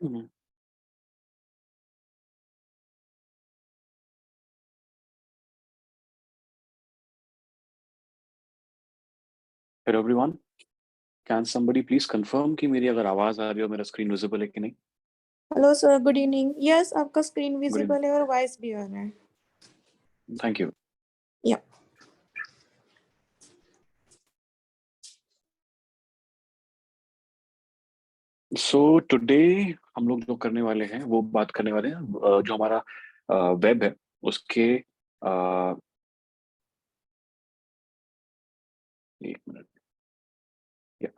Mhm. Hello everyone. Can somebody please confirm कि मेरी अगर आवाज आ रही हो, मेरा स्क्रीन विजिबल है कि नहीं? Hello sir, good evening. Yes, आपका स्क्रीन Good विजिबल evening. है और वॉइस भी आ रहा है। Thank you. या So today हम लोग जो करने वाले हैं वो बात करने वाले हैं जो हमारा वेब है उसके एक मिनट। या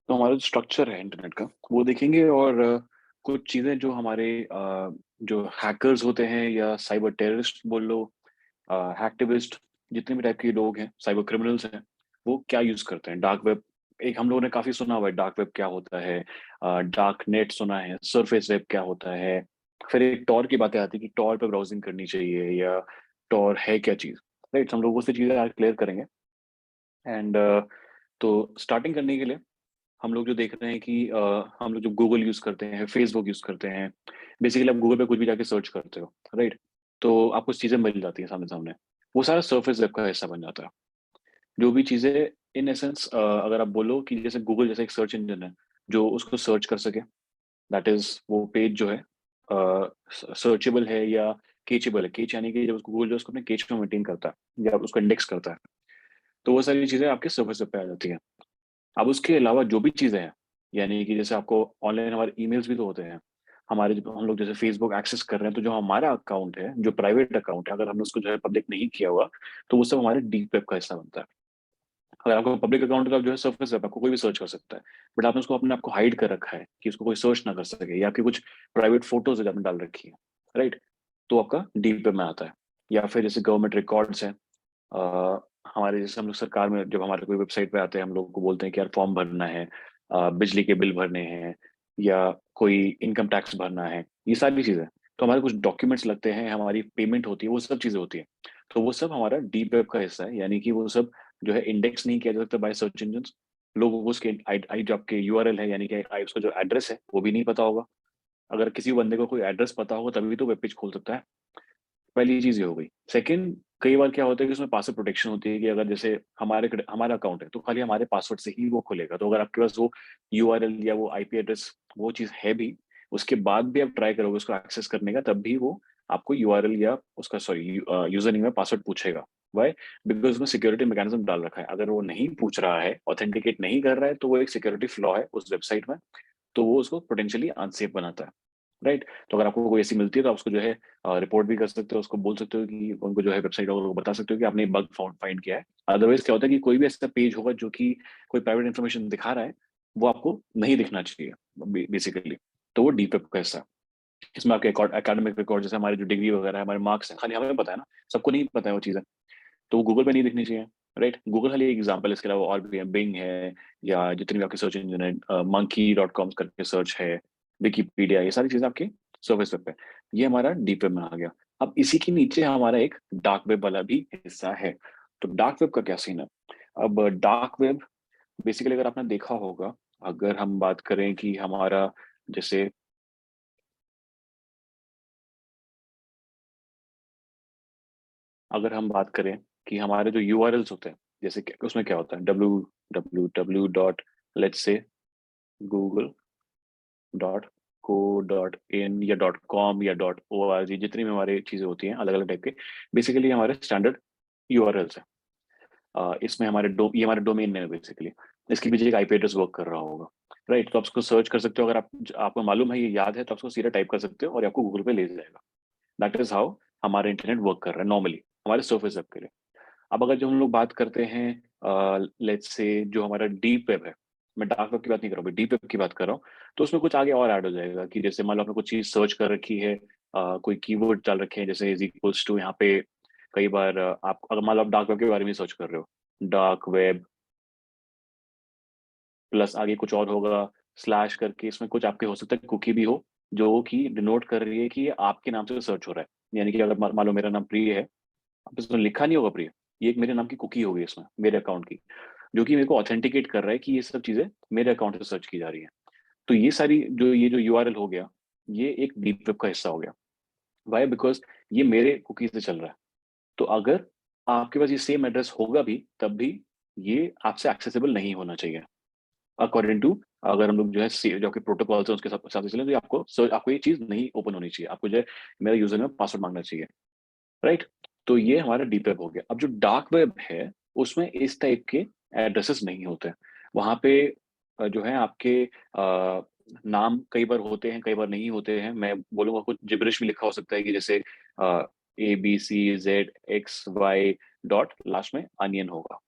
तो हमारा जो स्ट्रक्चर है इंटरनेट का वो देखेंगे और कुछ चीजें जो हमारे जो हैकर्स होते हैं या साइबर टेररिस्ट बोल लो, हैक्टिविस्ट, जितने भी टाइप के लोग हैं, साइबर क्रिमिनल्स हैं, वो क्या यूज करते हैं। डार्क वेब एक हम लोगों ने काफी सुना हुआ है, डार्क वेब क्या होता है, डार्क नेट सुना है, सरफेस वेब क्या होता है। फिर एक टॉर की बातें आती है कि टॉर पे ब्राउजिंग करनी चाहिए या टॉर है क्या चीज। राइट, हम लोग वो से चीजें आज क्लियर करेंगे। एंड तो स्टार्टिंग करने के लिए हम लोग जो देख रहे हैं कि हम लोग जो गूगल यूज करते हैं, फेसबुक यूज करते हैं, बेसिकली आप गूगल पे कुछ भी जाके सर्च करते हो, राइट, तो आपको चीजें मिल जाती हैं सामने सामने। वो सारा सर्फेस वेब का हिस्सा बन जाता है। जो भी चीजें इन एसेंस, अगर आप बोलो कि जैसे गूगल जैसे एक सर्च इंजन है जो उसको सर्च कर सके, दैट इज वो पेज जो है सर्चेबल है या केचेबल है। केच यानी कि जब उसको गूगल जो उसको अपने केच में मेंटेन करता है या उसको इंडेक्स करता है, तो वो सारी चीजें आपके सर्फेस वेब पे आ जाती हैं। अब उसके अलावा जो भी चीजें हैं, यानी कि जैसे आपको ऑनलाइन हमारे ईमेल्स भी तो होते हैं, हमारे जो हम लोग जैसे फेसबुक एक्सेस कर रहे हैं, तो जो हमारा अकाउंट है, जो प्राइवेट अकाउंट है, अगर हमने उसको जो है पब्लिक नहीं किया हुआ, तो वो सब हमारे डीप वेब का हिस्सा बनता है। अगर आपको पब्लिक अकाउंट का जो है सर्फेस वेब, आपको कोई भी सर्च कर सकता है, बट आपने उसको अपने आप को हाइड कर रखा है कि उसको कोई सर्च ना कर सके, या आपकी कुछ प्राइवेट फोटोज आपने डाल रखी है, राइट, तो आपका डीप वेब में आता है। या फिर जैसे गवर्नमेंट रिकॉर्ड्स हैं, हमारे जैसे हम लोग सरकार में जब हमारे कोई वेबसाइट पे आते हैं, हम लोग को बोलते हैं कि यार फॉर्म भरना है, बिजली के बिल भरने हैं, या कोई इनकम टैक्स भरना है, ये सारी चीजें, तो हमारे कुछ डॉक्यूमेंट्स लगते हैं, हमारी पेमेंट होती है, वो सब चीजें होती है। तो वो सब हमारा डीप वेब का हिस्सा है, यानी कि वो सब जो है इंडेक्स नहीं किया जा सकता बाय सर्च इंजन। लोगों को उसके आई जो आपके यूआरएल है, यानी कि उसका जो एड्रेस है वो भी नहीं पता होगा। अगर किसी बंदे को कोई एड्रेस पता होगा तभी तो वेब पेज खोल सकता है। पहली चीज ये हो गई। सेकंड, कई बार क्या होता है कि उसमें पासवर्ड प्रोटेक्शन होती है कि अगर जैसे हमारा अकाउंट है तो खाली हमारे पासवर्ड से ही वो खुलेगा। तो अगर आपके पास वो यूआरएल या वो आईपी एड्रेस वो चीज है भी, उसके बाद भी आप ट्राई करोगे उसको एक्सेस करने का, तब भी वो आपको यूआरएल या उसका सॉरी यूजर नेम या पासवर्ड पूछेगा। वाई? बिकॉज उसमें सिक्योरिटी मैकेनिज्म डाल रखा है। अगर वो नहीं पूछ रहा है, ऑथेंटिकेट नहीं कर रहा है, तो वो एक सिक्योरिटी फ्लॉ है उस वेबसाइट में, तो वो उसको पोटेंशियली अनसेफ बनाता है। राइट, तो अगर आपको कोई ऐसी मिलती है तो आप उसको जो है रिपोर्ट भी कर सकते हो, उसको बोल सकते हो कि उनको जो है वेबसाइट वालों को बता सकते हो कि आपने बग फाइंड किया है। अदरवाइज क्या होता है कि कोई भी ऐसा पेज होगा जो कि कोई प्राइवेट इन्फॉर्मेशन दिखा रहा है, वो आपको नहीं दिखना चाहिए बेसिकली। तो वो डीपेप का हिस्सा है। इसमें आपके एकेडमिक रिकॉर्ड, जैसे हमारे जो डिग्री वगैरह है, हमारे मार्क्स हैं, खाली हमें पता है ना, सबको नहीं पता है वो चीज़ें, तो वो गूगल पे नहीं दिखनी चाहिए। राइट, गूगल खाली एक एग्जाम्पल है, इसके अलावा और भी है, बिंग है, या जितने भी आपके सर्च इंजन है, monkey.com करके सर्च है, विकिपीडिया, ये सारी चीजें आपके सर्विस वेब पे। ये हमारा डीप वेब में आ गया। अब इसी के नीचे हमारा एक डार्क वेब वाला भी हिस्सा है। तो डार्क वेब का क्या सीन है? अब डार्क वेब बेसिकली अगर आपने देखा होगा, अगर हम बात करें कि हमारा जैसे अगर हम बात करें कि हमारे जो यूआरएल्स होते हैं, जैसे उसमें क्या होता है, W dot let's say Google dot co dot in या डॉट कॉम या डॉट ओ आर जी, जितनी भी हमारी चीज़ें होती हैं अलग अलग टाइप के, बेसिकली हमारे स्टैंडर्ड यूआरएल्स हैं। इसमें ये हमारे डोमेन नेम है बेसिकली। इसके पीछे एक आईपी एड्रेस वर्क कर रहा होगा। राइट, तो आप उसको सर्च कर सकते हो। अगर आपको मालूम है, ये याद है, तो आप उसको सीधा टाइप कर सकते हो और ये आपको गूगल पे ले जाएगा। दैट इज हाउ हमारा इंटरनेट वर्क कर रहा है नॉर्मली, हमारे सर्फेस वेब के लिए। अब अगर जो हम लोग बात करते हैं, लेट्स से जो हमारा डीप वेब है, मैं डार्क वेब की बात नहीं कर रहा हूँ, डीप वेब की बात कर रहा हूँ, तो उसमें कुछ आगे और ऐड हो जाएगा कि जैसे मान लो आपने कुछ चीज सर्च कर रखी है, कोई कीवर्ड डाल रखे हैं, जैसे इज इक्वल्स टू यहाँ पे कई बार आप अगर मान लो आप डार्क वेब के बारे में सर्च कर रहे हो, डार्क वेब प्लस आगे कुछ और होगा, स्लैश करके, इसमें कुछ आपके हो सकता है कुकी भी हो, जो कि डिनोट कर रही है कि ये आपके नाम से सर्च हो रहा है। यानी कि अगर मान लो मेरा नाम प्रिय है, अब इसमें लिखा नहीं होगा प्रिय, ये एक मेरे नाम की कुकी होगी इसमें, मेरे अकाउंट की, जो कि मेरे को ऑथेंटिकेट कर रहा है कि ये सब चीजें मेरे अकाउंट से सर्च की जा रही है। तो ये सारी जो ये जो यूआरएल हो गया, ये एक डीप वेब का हिस्सा हो गया। वाई? बिकॉज ये मेरे कुकी से चल रहा है। तो अगर आपके पास ये सेम एड्रेस होगा भी, तब भी ये आपसे एक्सेसिबल नहीं होना चाहिए अकॉर्डिंग टू, अगर हम लोग जो है जो आपके प्रोटोकॉल्स है उसके हिसाब से चले, तो आपको ये चीज नहीं ओपन होनी चाहिए। आपको जो है मेरा यूजर में पासवर्ड मांगना चाहिए, राइट? तो ये हमारा डीप वेब हो गया। अब जो डार्क वेब है, उसमें इस टाइप के एड्रेसेस नहीं होते। वहां पे जो है आपके नाम कई बार होते हैं, कई बार नहीं होते हैं। मैं बोलूंगा कुछ जिब्रिश भी लिखा हो सकता है, कि जैसे ABCZXY डॉट लास्ट में अनियन होगा।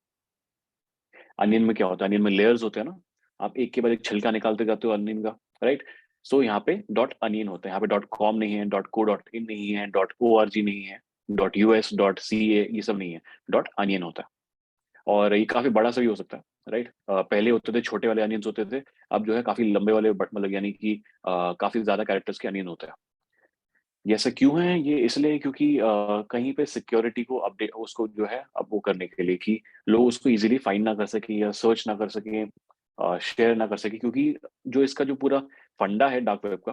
अनियन में क्या होता है? अनियन में लेयर्स होते हैं ना, आप एक के बाद एक छिलका निकालते जाते हो अनियन का, राइट? सो यहाँ पे डॉट अनियन होता है, यहाँ पे डॉट कॉम नहीं है, डॉट को डॉट इन नहीं है, डॉट ORG नहीं है, डॉट US डॉट CA ये सब नहीं है, डॉट अनियन होता है। और ये काफी बड़ा सा भी हो सकता है, राइट? पहले होते थे छोटे वाले अनियंस होते थे, अब जो है काफी लंबे वाले, मतलब यानी कि काफी ज्यादा कैरेक्टर्स के अनियन होते हैं। ये ऐसा क्यों है? ये इसलिए क्योंकि कहीं पे सिक्योरिटी को अपडेट, उसको जो है अब वो करने के लिए कि लोग उसको इजीली फाइंड ना कर सके या सर्च ना कर सके, शेयर ना कर सके, क्योंकि जो इसका जो पूरा फंडा है डार्क वेब का,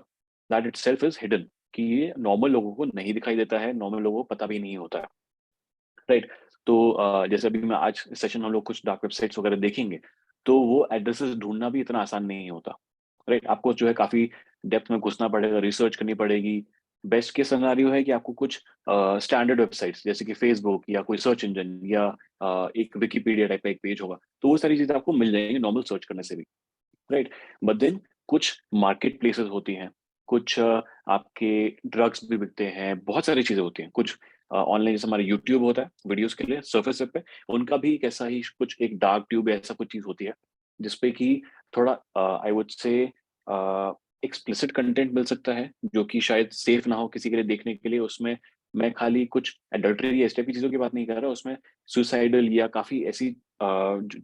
that it self is hidden, कि ये नॉर्मल लोगों को नहीं दिखाई देता है, नॉर्मल लोगों को पता भी नहीं होता है, राइट? तो जैसे अभी मैं आज सेशन हम लोग कुछ डार्क वेबसाइट्स वगैरह देखेंगे, तो वो एड्रेसेस ढूंढना भी इतना आसान नहीं होता, राइट? आपको जो है काफी डेप्थ में घुसना पड़ेगा, रिसर्च करनी पड़ेगी। बेस्ट केस सिनेरियो है कि आपको कुछ स्टैंडर्ड वेबसाइट्स जैसे कि फेसबुक या कोई सर्च इंजन या एक विकिपीडिया टाइप का एक पेज होगा, तो वो सारी चीजें आपको मिल जाएंगी नॉर्मल सर्च करने से भी, राइट? बट देन कुछ मार्केट प्लेसेस होती हैं, कुछ आपके ड्रग्स भी बिकते हैं, बहुत सारी चीजें होती हैं, कुछ ऑनलाइन जैसे हमारा यूट्यूब होता है वीडियोस के लिए सर्फेस वेब पे, उनका भी एक ऐसा ही कुछ एक डार्क ट्यूब ऐसा कुछ चीज होती है, जिसपे कि थोड़ा I would say explicit content मिल सकता है, जो कि शायद सेफ ना हो किसी के लिए देखने के लिए। उसमें मैं खाली कुछ एडल्ट्री या इस टाइप की चीजों की बात नहीं कर रहा, उसमें सुसाइडल या काफी ऐसी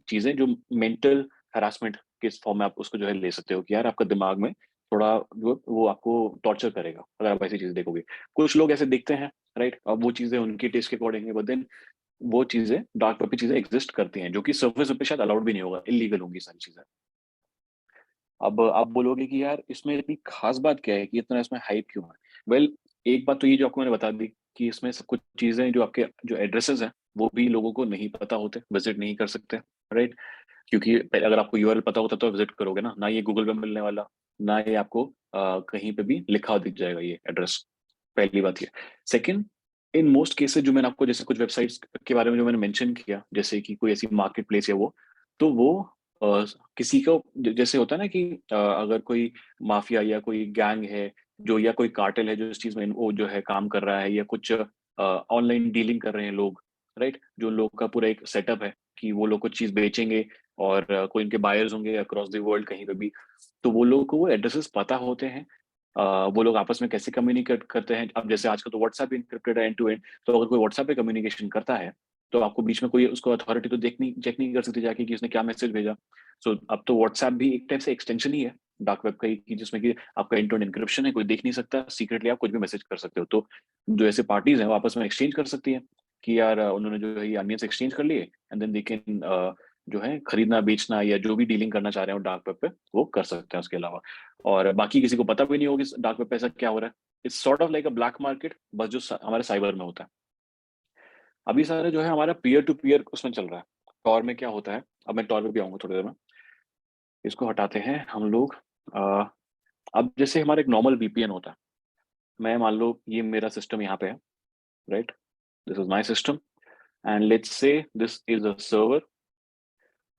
चीजें जो मेंटल हरासमेंट किस फॉर्म में आप उसको जो है ले सकते हो, कि यार आपका दिमाग में थोड़ा जो वो आपको टॉर्चर करेगा अगर आप ऐसी चीज देखोगे। कुछ लोग ऐसे देखते हैं, राइट? अब वो चीजें उनकी टेस्ट के अकॉर्डिंग है, बट देन वो चीजें डार्क वेब पे चीजें एग्जिस्ट करती हैं, जो कि सर्फेस पे शायद अलाउड भी नहीं होगा, इलीगल होंगी सारी चीजें। अब आप बोलोगे कि यार इसमें इतनी खास बात क्या है, कि इतना इसमें हाइप क्यों है? वेल, एक बात तो ये जो आपको मैंने बता दी, कि इसमें सब कुछ चीजें जो आपके जो एड्रेसेस हैं, वो भी लोगों को नहीं पता होते, विजिट नहीं कर सकते, राइट? क्योंकि अगर आपको यूआरएल पता होता तो विजिट करोगे ना ये गूगल पे मिलने वाला, ना ये आपको कहीं पे भी लिखा हुआ दिख जाएगा ये एड्रेस। पहली बात ये। सेकंड, इन मोस्ट केसेस जो मैंने आपको जैसे कुछ वेबसाइट्स के बारे में जो मैंने मेंशन किया, जैसे कि कोई ऐसी मार्केट प्लेस है वो, तो वो अ, किसी को जैसे होता है ना कि अगर कोई माफिया या कोई गैंग है जो, या कोई कार्टेल है जो इस चीज में वो जो है काम कर रहा है, या कुछ ऑनलाइन डीलिंग कर रहे हैं लोग, राइट? जो लोग का पूरा एक सेटअप है कि वो लोग कुछ चीज बेचेंगे, और कोई इनके बायर्स होंगे अक्रॉस द वर्ल्ड कहीं पे भी, तो वो लोगों को वो एड्रेसेस पता होते हैं। वो लोग आपस में कैसे कम्युनिकेट करते हैं, अब जैसे आजकल तो व्हाट्सएप इनक्रिप्टेड है एंड टू एंड, तो अगर कोई व्हाट्सएप पे कम्युनिकेशन करता है, तो आपको बीच में कोई उसको अथॉरिटी तो चेक नहीं कर सकती जाके कि उसने क्या मैसेज भेजा। सो अब तो व्हाट्सएप भी एक टाइप से एक्सटेंशन ही है डार्क वेब का ही, कि जिसमें कि आपका एंड टू एंड इनक्रिप्शन है, कोई देख नहीं सकता, सीक्रेटली आप कुछ भी मैसेज कर सकते हो। तो जो ऐसे पार्टीज हैं वो आपस में एक्सचेंज कर सकती हैं, कि यार उन्होंने जो है ये अनियंस एक्सचेंज कर लिए, एंड देन दे कैन जो है खरीदना बेचना या जो भी डीलिंग करना चाह रहे हो डार्क वेब पे, वो कर सकते हैं उसके अलावा। और बाकी किसी को पता भी नहीं होगा कि डार्क वेब पे ऐसा क्या हो रहा है। It's sort of like a black market, बस जो हमारे साइबर में होता है। अभी सारे जो है हमारा पीयर टू पीयर उसमें चल रहा है। टॉर में क्या होता है, अब मैं टॉर पे भी आऊंगा थोड़ी देर में, इसको हटाते हैं हम लोग। अ, अब जैसे हमारा एक नॉर्मल VPN होता है, मैं मान लो ये मेरा सिस्टम यहाँ पे है, right? This is my system, and let's say this is a server,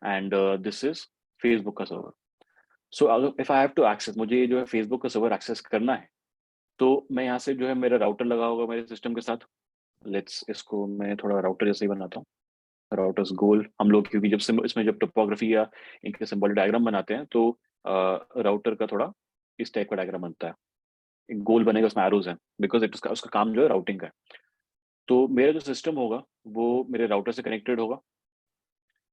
and this is Facebook का सर्वर। सो अगर if I have to access, मुझे जो है फेसबुक का सर्वर एक्सेस करना है, तो मैं यहाँ से जो है मेरा राउटर लगा होगा मेरे सिस्टम के साथ। लेट्स इसको मैं थोड़ा राउटर जैसे ही बनाता हूँ, राउटर्स गोल हम लोग, क्योंकि जब इसमें जब टोपोग्राफी या इनके सिंबल डायग्राम बनाते हैं, तो राउटर का थोड़ा इस टाइप का डायग्राम बनता है, एक गोल बनेगा, उसमें एरोज हैं, बिकॉज इट उसका उसका काम जो है राउटिंग का है। तो मेरा जो सिस्टम होगा वो मेरे राउटर से कनेक्टेड होगा।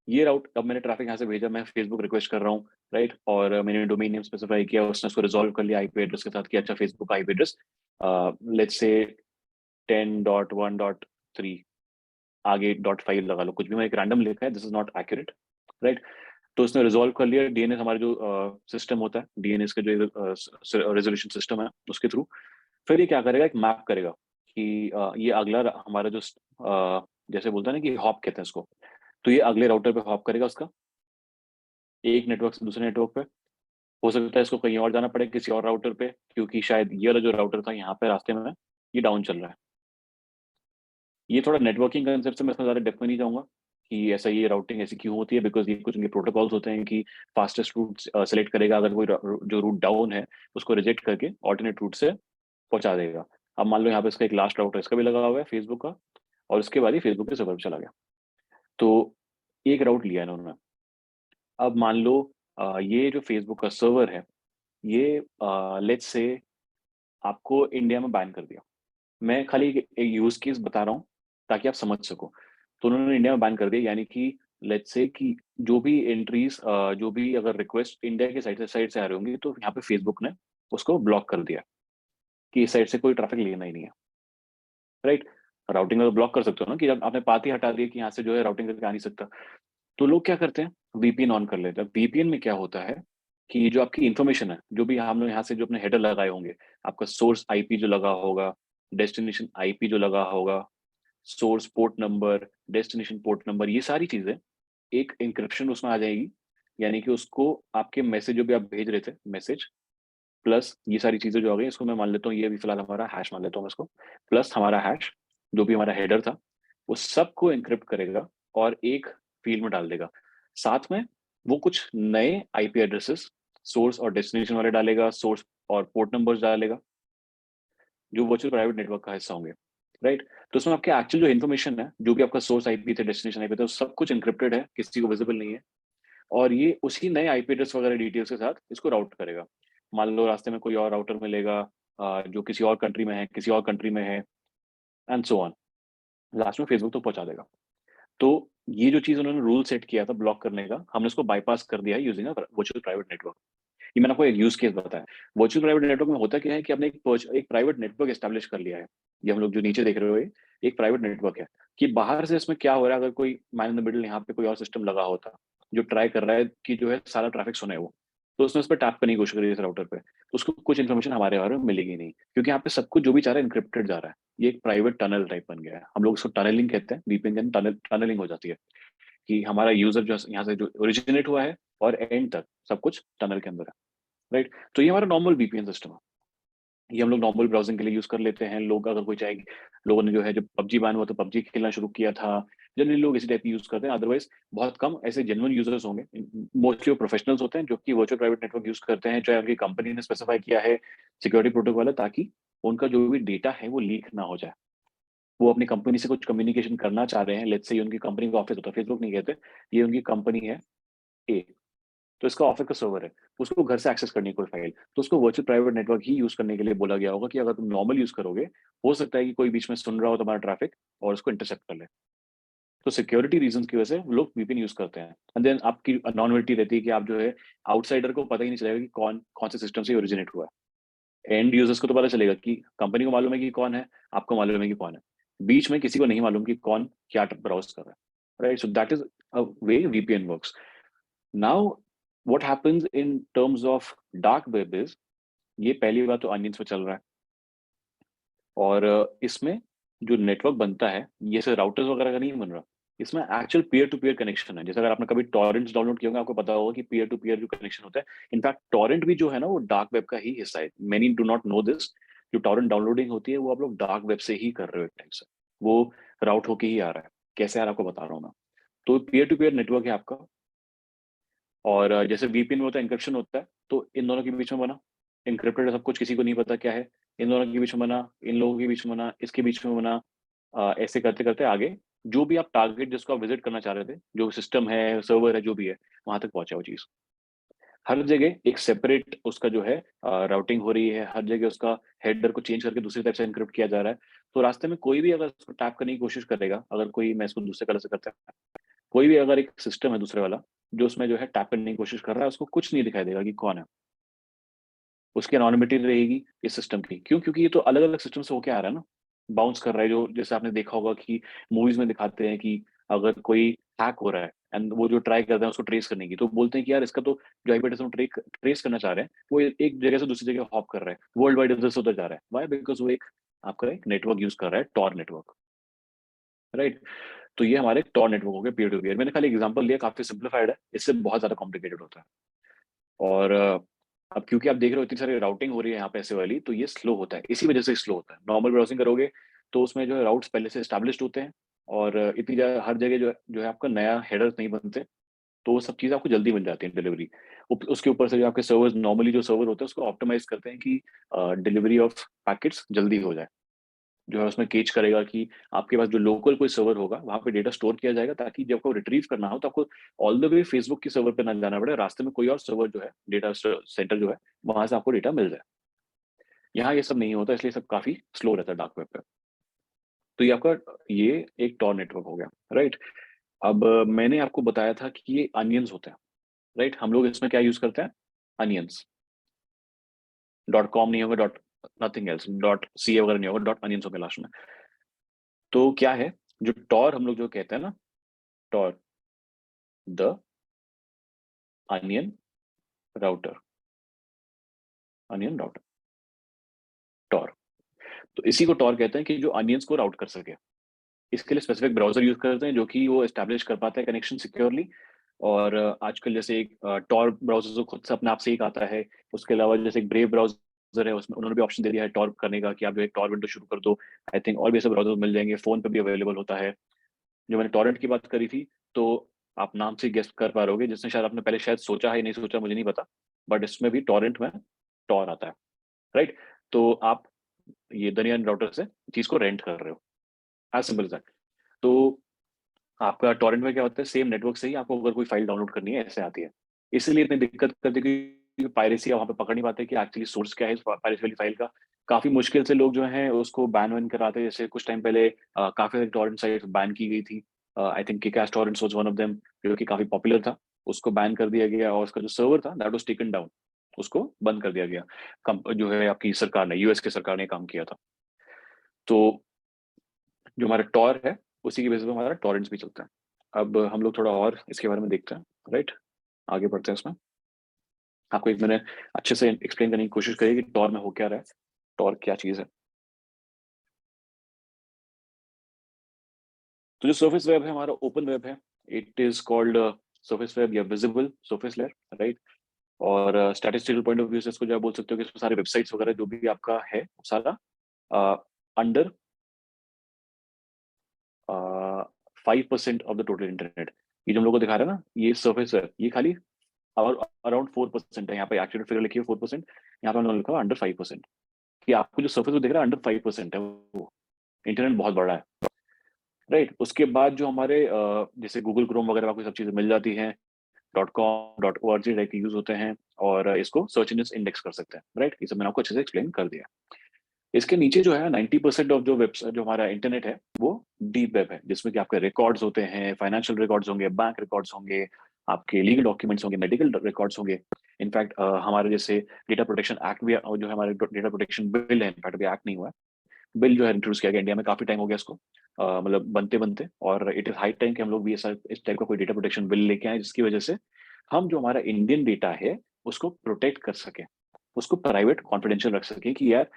ये राउट, अब मैंने ट्रैफिक यहाँ से भेजा, मैं फेसबुक रिक्वेस्ट कर रहा हूँ, राइट? और मैंने डोमेन नेम स्पेसिफाई किया, उसने उसको रिजॉल्व कर लिया आईपी एड्रेस के साथ, कि अच्छा Facebook IP address let's say 10.1.3, आगे .5 लगा लो, कुछ भी मैं एक रैंडम लिखा है, this is not accurate, right? तो उसने रिजॉल्व कर लिया डीएनएस, हमारा जो सिस्टम होता है डीएनएस का जो रेजोल्यूशन सिस्टम है उसके थ्रू। फिर ये क्या करेगा, एक मैप करेगा कि ये अगला हमारा जो जैसे बोलते हैं ना कि हॉप कहते हैं इसको, तो ये अगले राउटर पे हॉप करेगा उसका, एक नेटवर्क से दूसरे नेटवर्क पे। हो सकता है इसको कहीं और जाना पड़े किसी और राउटर पे, क्योंकि शायद ये वाला जो राउटर था यहाँ पे रास्ते में ये डाउन चल रहा है। ये थोड़ा नेटवर्किंग कंसेप्ट से मैं इसमें ज़्यादा डेप्थ में नहीं जाऊँगा कि ऐसा ये राउटिंग ऐसी क्यों होती है, बिकॉज़ ये कुछ इनके प्रोटोकॉल्स होते हैं कि फास्टेस्ट रूट सेलेक्ट करेगा, अगर कोई जो रूट डाउन है उसको रिजेक्ट करके ऑल्टरनेट रूट से पहुँचा देगा। अब मान लो यहाँ पे इसका एक लास्ट राउटर इसका भी लगा हुआ है फेसबुक का, और उसके बाद ही फेसबुक के सर्वर पे चला गया। तो एक राउट लिया इन्होंने। अब मान लो ये जो फेसबुक का सर्वर है, ये लेट्स से आपको इंडिया में बैन कर दिया। मैं खाली एक यूज़ केस बता रहा हूँ ताकि आप समझ सको। तो उन्होंने इंडिया में बैन कर दिया, यानी कि लेट्स से कि जो भी एंट्रीज़ जो भी अगर रिक्वेस्ट इंडिया की साइड से आ रही होंगी, तो यहाँ पे फेसबुक ने उसको ब्लॉक कर दिया कि इस साइड से कोई ट्रैफिक लेना ही नहीं है, राइट? राउटिंग में तो ब्लॉक कर सकते हो ना कि जब आपने पाथ ही हटा दिया कि यहाँ से जो है राउटिंग करके आ नहीं सकता। तो लोग क्या करते हैं, वीपीएन ऑन कर लेते हैं। वीपीएन में क्या होता है कि जो आपकी इन्फॉर्मेशन है, जो भी हम लोग यहाँ से जो अपने हेडर लगाए होंगे, आपका सोर्स आईपी जो लगा होगा, डेस्टिनेशन आईपी जो लगा होगा, source port number, destination port number, ये सारी चीजें एक इंक्रिप्शन उसमें आ जाएगी। यानी कि उसको आपके मैसेज जो भी आप भेज रहे थे, मैसेज प्लस ये सारी चीजें जो आ गई, इसको मैं मान लेता हूँ, ये अभी फिलहाल हमारा हैश मान लेता हूँ मैं इसको, प्लस हमारा हैश जो भी हमारा हेडर था, वो सबको एन्क्रिप्ट करेगा और एक फील्ड में डाल देगा। साथ में वो कुछ नए आईपी एड्रेसेस सोर्स और डेस्टिनेशन वाले डालेगा, सोर्स और पोर्ट नंबर्स डालेगा, जो वर्चुअल प्राइवेट नेटवर्क का हिस्सा होंगे, राइट? तो उसमें आपके एक्चुअल जो इन्फॉर्मेशन है, जो भी आपका सोर्स आईपी थे, डेस्टिनेशन आईपी थे, वो सब कुछ एन्क्रिप्टेड है, किसी को विजिबल नहीं है। और ये उसी नए आईपी एड्रेस वगैरह डिटेल्स के साथ इसको राउट करेगा। मान लो रास्ते में कोई और राउटर मिलेगा जो किसी और कंट्री में है, किसी और कंट्री में है, एंड सो ऑन। लास्ट में फेसबुक तो पहुंचा देगा। तो ये जो चीज उन्होंने रूल सेट किया था ब्लॉक करने का, हमने उसको बाईपास कर दिया है यूजिंग वर्चुअल प्राइवेट नेटवर्क। ये मैंने आपको एक यूज केस बताया। वर्चुअल प्राइवेट नेटवर्क में होता क्या है कि आपने एक प्राइवेट नेटवर्क एस्टेब्लिश कर लिया है। ये हम लोग जो नीचे देख रहे हो, ये एक प्राइवेट नेटवर्क है कि बाहर से इसमें क्या हो रहा है, अगर कोई मैन इन द मिडल यहाँ पे कोई और सिस्टम लगा होता जो ट्राई कर रहा है कि जो है सारा ट्रैफिक सुने वो, तो उसने उस पर टैप करने की कोशिश करी इस राउटर पे, तो उसको कुछ इन्फॉर्मेशन हमारे बारे में मिलेगी नहीं, क्योंकि यहाँ पे सब कुछ जो भी चाह रहा है इनक्रिप्टेड जा रहा है। ये एक प्राइवेट टनल टाइप बन गया है, हम लोग उसको टनलिंग कहते हैं, वीपीएन के अंदर टनलिंग हो जाती है कि हमारा यूजर जो यहाँ से जो ओरिजिनेट हुआ है और एंड तक सब कुछ टनल के अंदर है, राइट? तो ये हमारा नॉर्मल वीपीएन सिस्टम है। ये हम लोग नॉर्मल ब्राउजिंग के लिए यूज कर लेते हैं। लोग अगर कोई चाहे, लोगों ने जो है जब पबजी बैन हुआ तो पबजी खेलना शुरू किया था, जनरली लोग इसी टाइप की यूज करते हैं। अदरवाइज बहुत कम ऐसे जेन्युइन यूजर्स होंगे, मोस्टली वो प्रोफेशनल्स होते हैं जो कि वर्चुअल प्राइवेट नेटवर्क यूज करते हैं, चाहे उनकी कंपनी ने स्पेसिफाई किया है सिक्योरिटी प्रोटोकॉल है, ताकि उनका जो भी डेटा है वो लीक ना हो जाए। वो अपनी कंपनी से कुछ कम्युनिकेशन करना चाह रहे हैं, लेट्स से ये उनकी कंपनी का ऑफिस होता है, फेसबुक नहीं कहते, ये उनकी कंपनी है ए, तो इसका ऑफिस का सर्वर है, उसको घर से एक्सेस करनी है कोई फाइल, तो उसको वर्चुअल प्राइवेट नेटवर्क ही यूज करने के लिए बोला गया होगा कि अगर तुम नॉर्मल यूज करोगे, हो सकता है कि कोई बीच में सुन रहा हो तुम्हारा ट्रैफिक और उसको इंटरसेप्ट कर ले। तो सिक्योरिटी रीजन की वजह से लोग वीपीएन यूज करते हैं। एंड देन आपकी अनॉर्मलिटी रहती है कि आप जो है आउटसाइडर को पता ही नहीं चलेगा कि कौन कौन से सिस्टम से ओरिजिनेट हुआ है। एंड यूजर्स को तो पता चलेगा कि कंपनी को मालूम है कि कौन है, आपको मालूम है कि कौन है, बीच में किसी को नहीं मालूम कि कौन क्या ब्राउज कर रहा है, right? So that is a way VPN works. Now what happens in terms of dark web is, ये पहली बात तो अनियंस पे चल रहा है, और इसमें जो नेटवर्क बनता है ये सिर्फ राउटर्स वगैरह का नहीं बन रहा, इसमें actual peer to peer connection है। जैसे अगर आपने कभी टॉरेंट्स डाउनलोड किया होगा, आपको पता होगा कि पीयर टू पीयर जो कनेक्शन होता है, इनफैक्ट टॉरेंट भी जो है ना वो डार्क वेब का ही हिस्सा है। Many do not know this. जो टॉरेंट डाउनलोडिंग होती है वो आप लोग डार्क वेब से ही कर रहे हो एक टाइप से, वो राउट होके ही आ रहा है। कैसे आ रहा है आपको बता रहा हूँ मैं। तो पीयर टू पीयर नेटवर्क है आपका, और जैसे वीपीएन में होता है एन्क्रिप्शन होता है, तो इन दोनों के बीच में बना, एन्क्रिप्टेड है सब कुछ, किसी को नहीं पता क्या है, इन दोनों के बीच में बना, इन लोगों के बीच में बना, इसके बीच में बना, ऐसे करते करते आगे जो भी आप टारगेट जिसको आप विजिट करना चाह रहे थे, जो सिस्टम है सर्वर है जो भी है, वहां तक पहुंचा वो चीज। हर जगह एक सेपरेट उसका जो है राउटिंग हो रही है, हर जगह उसका हेडर को चेंज करके दूसरी तरफ से एन्क्रिप्ट किया जा रहा है। तो रास्ते में कोई भी अगर उसको टैप करने की कोशिश करेगा, अगर कोई, मैं इसको दूसरे कलर से करता है, कोई भी अगर एक सिस्टम है दूसरे वाला जो उसमें जो है टैप करने की कोशिश कर रहा है, उसको कुछ नहीं दिखाई देगा कि कौन है। उसकी एनोनिमिटी रहेगी इस सिस्टम की। क्यों? क्योंकि ये तो अलग अलग सिस्टम से होके आ रहा है ना, बाउंस कर रहा है। जो जैसे आपने देखा होगा कि मूवीज में दिखाते हैं कि अगर कोई हैक हो रहा है एंड वो जो ट्राई करते हैं उसको ट्रेस करने की, तो बोलते हैं कि यार इसका तो जो आईपी एड्रेस हम ट्रेस करना चाह रहे हैं वो एक जगह से दूसरी जगह हॉप कर रहा है, वर्ल्ड वाइड एड्रेस उधर जा रहा है। वाई? बिकॉज वो एक आपका एक नेटवर्क यूज कर रहा है, टॉर नेटवर्क, राइट। तो ये हमारे टॉर नेटवर्क हो गए पीयर टू पीयर। मैंने खाली एग्जांपल लिया, काफी सिंप्लीफाइड है, इससे बहुत ज्यादा कॉम्प्लिकेटेड होता है। और अब क्योंकि आप देख रहे हो इतनी सारी राउटिंग हो रही है यहाँ पे ऐसे वाली, तो ये स्लो होता है, इसी वजह से स्लो होता है। नॉर्मल ब्राउजिंग करोगे तो उसमें जो है राउट्स पहले से एस्टेब्लिश्ड होते हैं, और इतनी जगह हर जगह जो है आपका नया हेडर्स नहीं बनते, तो वो सब चीज़ आपको जल्दी मिल जाती है डिलीवरी। उसके ऊपर से जो आपके सर्वर्स, नॉर्मली जो सर्वर होते हैं उसको ऑप्टिमाइज करते हैं कि डिलीवरी ऑफ पैकेट्स जल्दी हो जाए। जो है उसमें केच करेगा कि आपके पास जो लोकल कोई सर्वर होगा वहां पे डेटा स्टोर किया जाएगा, ताकि जब आपको रिट्रीव करना हो तो आपको ऑल द वे फेसबुक की सर्वर पे ना जाना पड़े, रास्ते में कोई और सर्वर जो है, डेटा सेंटर जो है, वहां से आपको डेटा मिल जाए। यहाँ ये सब नहीं होता, इसलिए सब काफी स्लो रहता है डार्क वेब पे। तो ये आपका ये एक टॉर नेटवर्क हो गया, राइट। अब मैंने आपको बताया था कि ये अनियंस होते हैं, राइट। हम लोग इसमें क्या यूज करते हैं? अनियंस। डॉट कॉम नहीं होगा, dot nothing else, dot C वगैरह नहीं होगा, डॉट अनियंस होगा लास्ट में। तो क्या है जो टॉर हम लोग जो कहते हैं ना, Tor, the onion router, onion router, Tor. तो इसी को टॉर कहते हैं कि जो अनियंस को राउट कर सके। इसके लिए स्पेसिफिक ब्राउजर यूज करते हैं जो कि वो एस्टेब्लिश कर पाता है कनेक्शन सिक्योरली। और आजकल जैसे एक टॉर ब्राउजर तो खुद से अपने आप से एक आता है। उसके अलावा जैसे एक ब्रेव ब्राउजर है, उसमें उन्होंने भी ऑप्शन दे दिया है टॉर करने का, कि आप जो एक टॉर विंडो शुरू कर दो। आई थिंक और भी ऐसे ब्राउजर मिल जाएंगे, फोन पे भी अवेलेबल होता है। जो मैंने टॉरेंट की बात करी थी, तो आप नाम से गेस कर पा रहोगे, जिसने शायद आपने पहले शायद सोचा है, नहीं सोचा मुझे नहीं पता, बट इसमें भी टॉरेंट में टॉर आता है, राइट। तो आप ये दनियान राउटर से चीज को रेंट कर रहे हो, एज सिंपल एज दैट। तो आपका टॉरेंट में क्या होता है, सेम नेटवर्क से ही आपको अगर कोई फाइल डाउनलोड करनी है ऐसे आती है। इसलिए इतनी दिक्कत करती है कि पायरेसी वहां पे पकड़ नहीं पाते कि एक्चुअली सोर्स क्या है इस पायरेसी वाली फाइल का। काफी मुश्किल से लोग जो है उसको बैन वैन कराते हैं। जैसे कुछ टाइम पहले काफी सारी टॉरेंट साइट बैन की गई थी। I think किकास torrents was one of them, जो कि काफी पॉपुलर था। उसको बैन कर दिया गया, और उसका जो सर्वर था दैट वाज टेकन डाउन, उसको बंद कर दिया गया। जो है आपकी सरकार ने, यूएस की सरकार ने काम किया था। तो जो हमारा टॉर है उसी की बेसिस पे हमारा टॉरेंट्स भी चलता है। अब हम लोग थोड़ा और इसके बारे में देखते हैं, राइट। आगे बढ़ते हैं इसमें। आपको एक मैंने अच्छे से एक्सप्लेन करने की कोशिश करी कि टॉर में हो क्या रहा है, टॉर क्या चीज़ है। तो जो सर्फेस वेब है हमारा, ओपन वेब है। It is called surface web या विजिबल सर्फेस लेयर, राइट। और स्टैटिस्टिकल पॉइंट ऑफ व्यू से इसको जो आप बोल सकते हो कि इसमें सारे वेबसाइट्स वगैरह जो भी आपका है वो सारा under 5% of the total internet. ये जो हम लोग को दिखा रहा है ना, ये सर्फेस वेब, ये खाली और अराउंड 4% है। यहाँ पे एक्चुअल फिगर लिखी है 4%, यहाँ पे हमने लिखा है अंडर 5%। कि आपको जो सर्फेस दिख रहा है अंडर 5% है वो। इंटरनेट बहुत बड़ा है, राइट। उसके बाद जो हमारे जैसे गूगल क्रोम वगैरह आपको सब चीजें मिल जाती हैं, .com .org टाइप के यूज होते हैं, और इसको सर्च इंजन इंडेक्स कर सकते हैं, राइट। ये सब मैंने आपको अच्छे से एक्सप्लेन कर दिया। इसके नीचे जो है 90% ऑफ जो वेबसाइट, जो हमारा इंटरनेट है, वो डीप वेब है, जिसमें कि आपके रिकॉर्ड्स होते हैं, फाइनेंशियल रिकॉर्ड्स होंगे, बैंक रिकॉर्ड्स होंगे, आपके लीगल डॉक्यूमेंट्स होंगे, मेडिकल रिकॉर्ड्स होंगे। इनफैक्ट हमारे जैसे डेटा प्रोटेक्शन एक्ट भी, जो है हमारे डेटा प्रोटेक्शन बिल है, इनफैक्ट अभी एक्ट नहीं हुआ है, बिल जो है इंट्रोड्यूस किया गया इंडिया में, काफी टाइम हो गया इसको मतलब बनते बनते। और इट इज हाई टाइम कि हम लोग भी ऐसा इस टाइप का कोई डेटा प्रोटेक्शन बिल लेके आए, जिसकी वजह से हम जो हमारा इंडियन डेटा है उसको प्रोटेक्ट कर सके, उसको प्राइवेट कॉन्फिडेंशियल रख सके। कि यार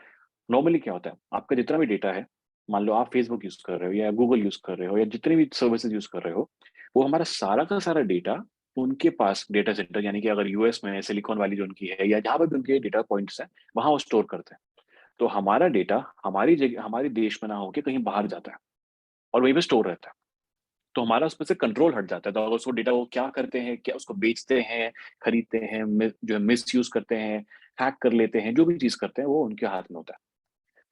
नॉर्मली क्या होता है, आपका जितना भी डेटा है, मान लो आप फेसबुक यूज कर रहे हो या गूगल यूज कर रहे हो या जितने भी सर्विसेज यूज कर रहे हो, वो हमारा सारा का सारा डेटा उनके पास डेटा सेंटर, यानी कि अगर यूएस में सिलिकॉन वैली जो उनकी है या जहाँ पर भी उनके डेटा पॉइंट्स हैं, वहां वो स्टोर करते हैं। तो हमारा डेटा हमारी जगह, हमारे देश में ना होके कहीं बाहर जाता है और वहीं पे स्टोर रहता है। तो हमारा उसमें से कंट्रोल हट जाता है। तो अगर उसको डेटा वो क्या करते हैं, क्या उसको बेचते हैं, खरीदते हैं, जो है मिस यूज करते हैं, हैक कर लेते हैं, जो भी चीज करते हैं वो उनके हाथ में होता है।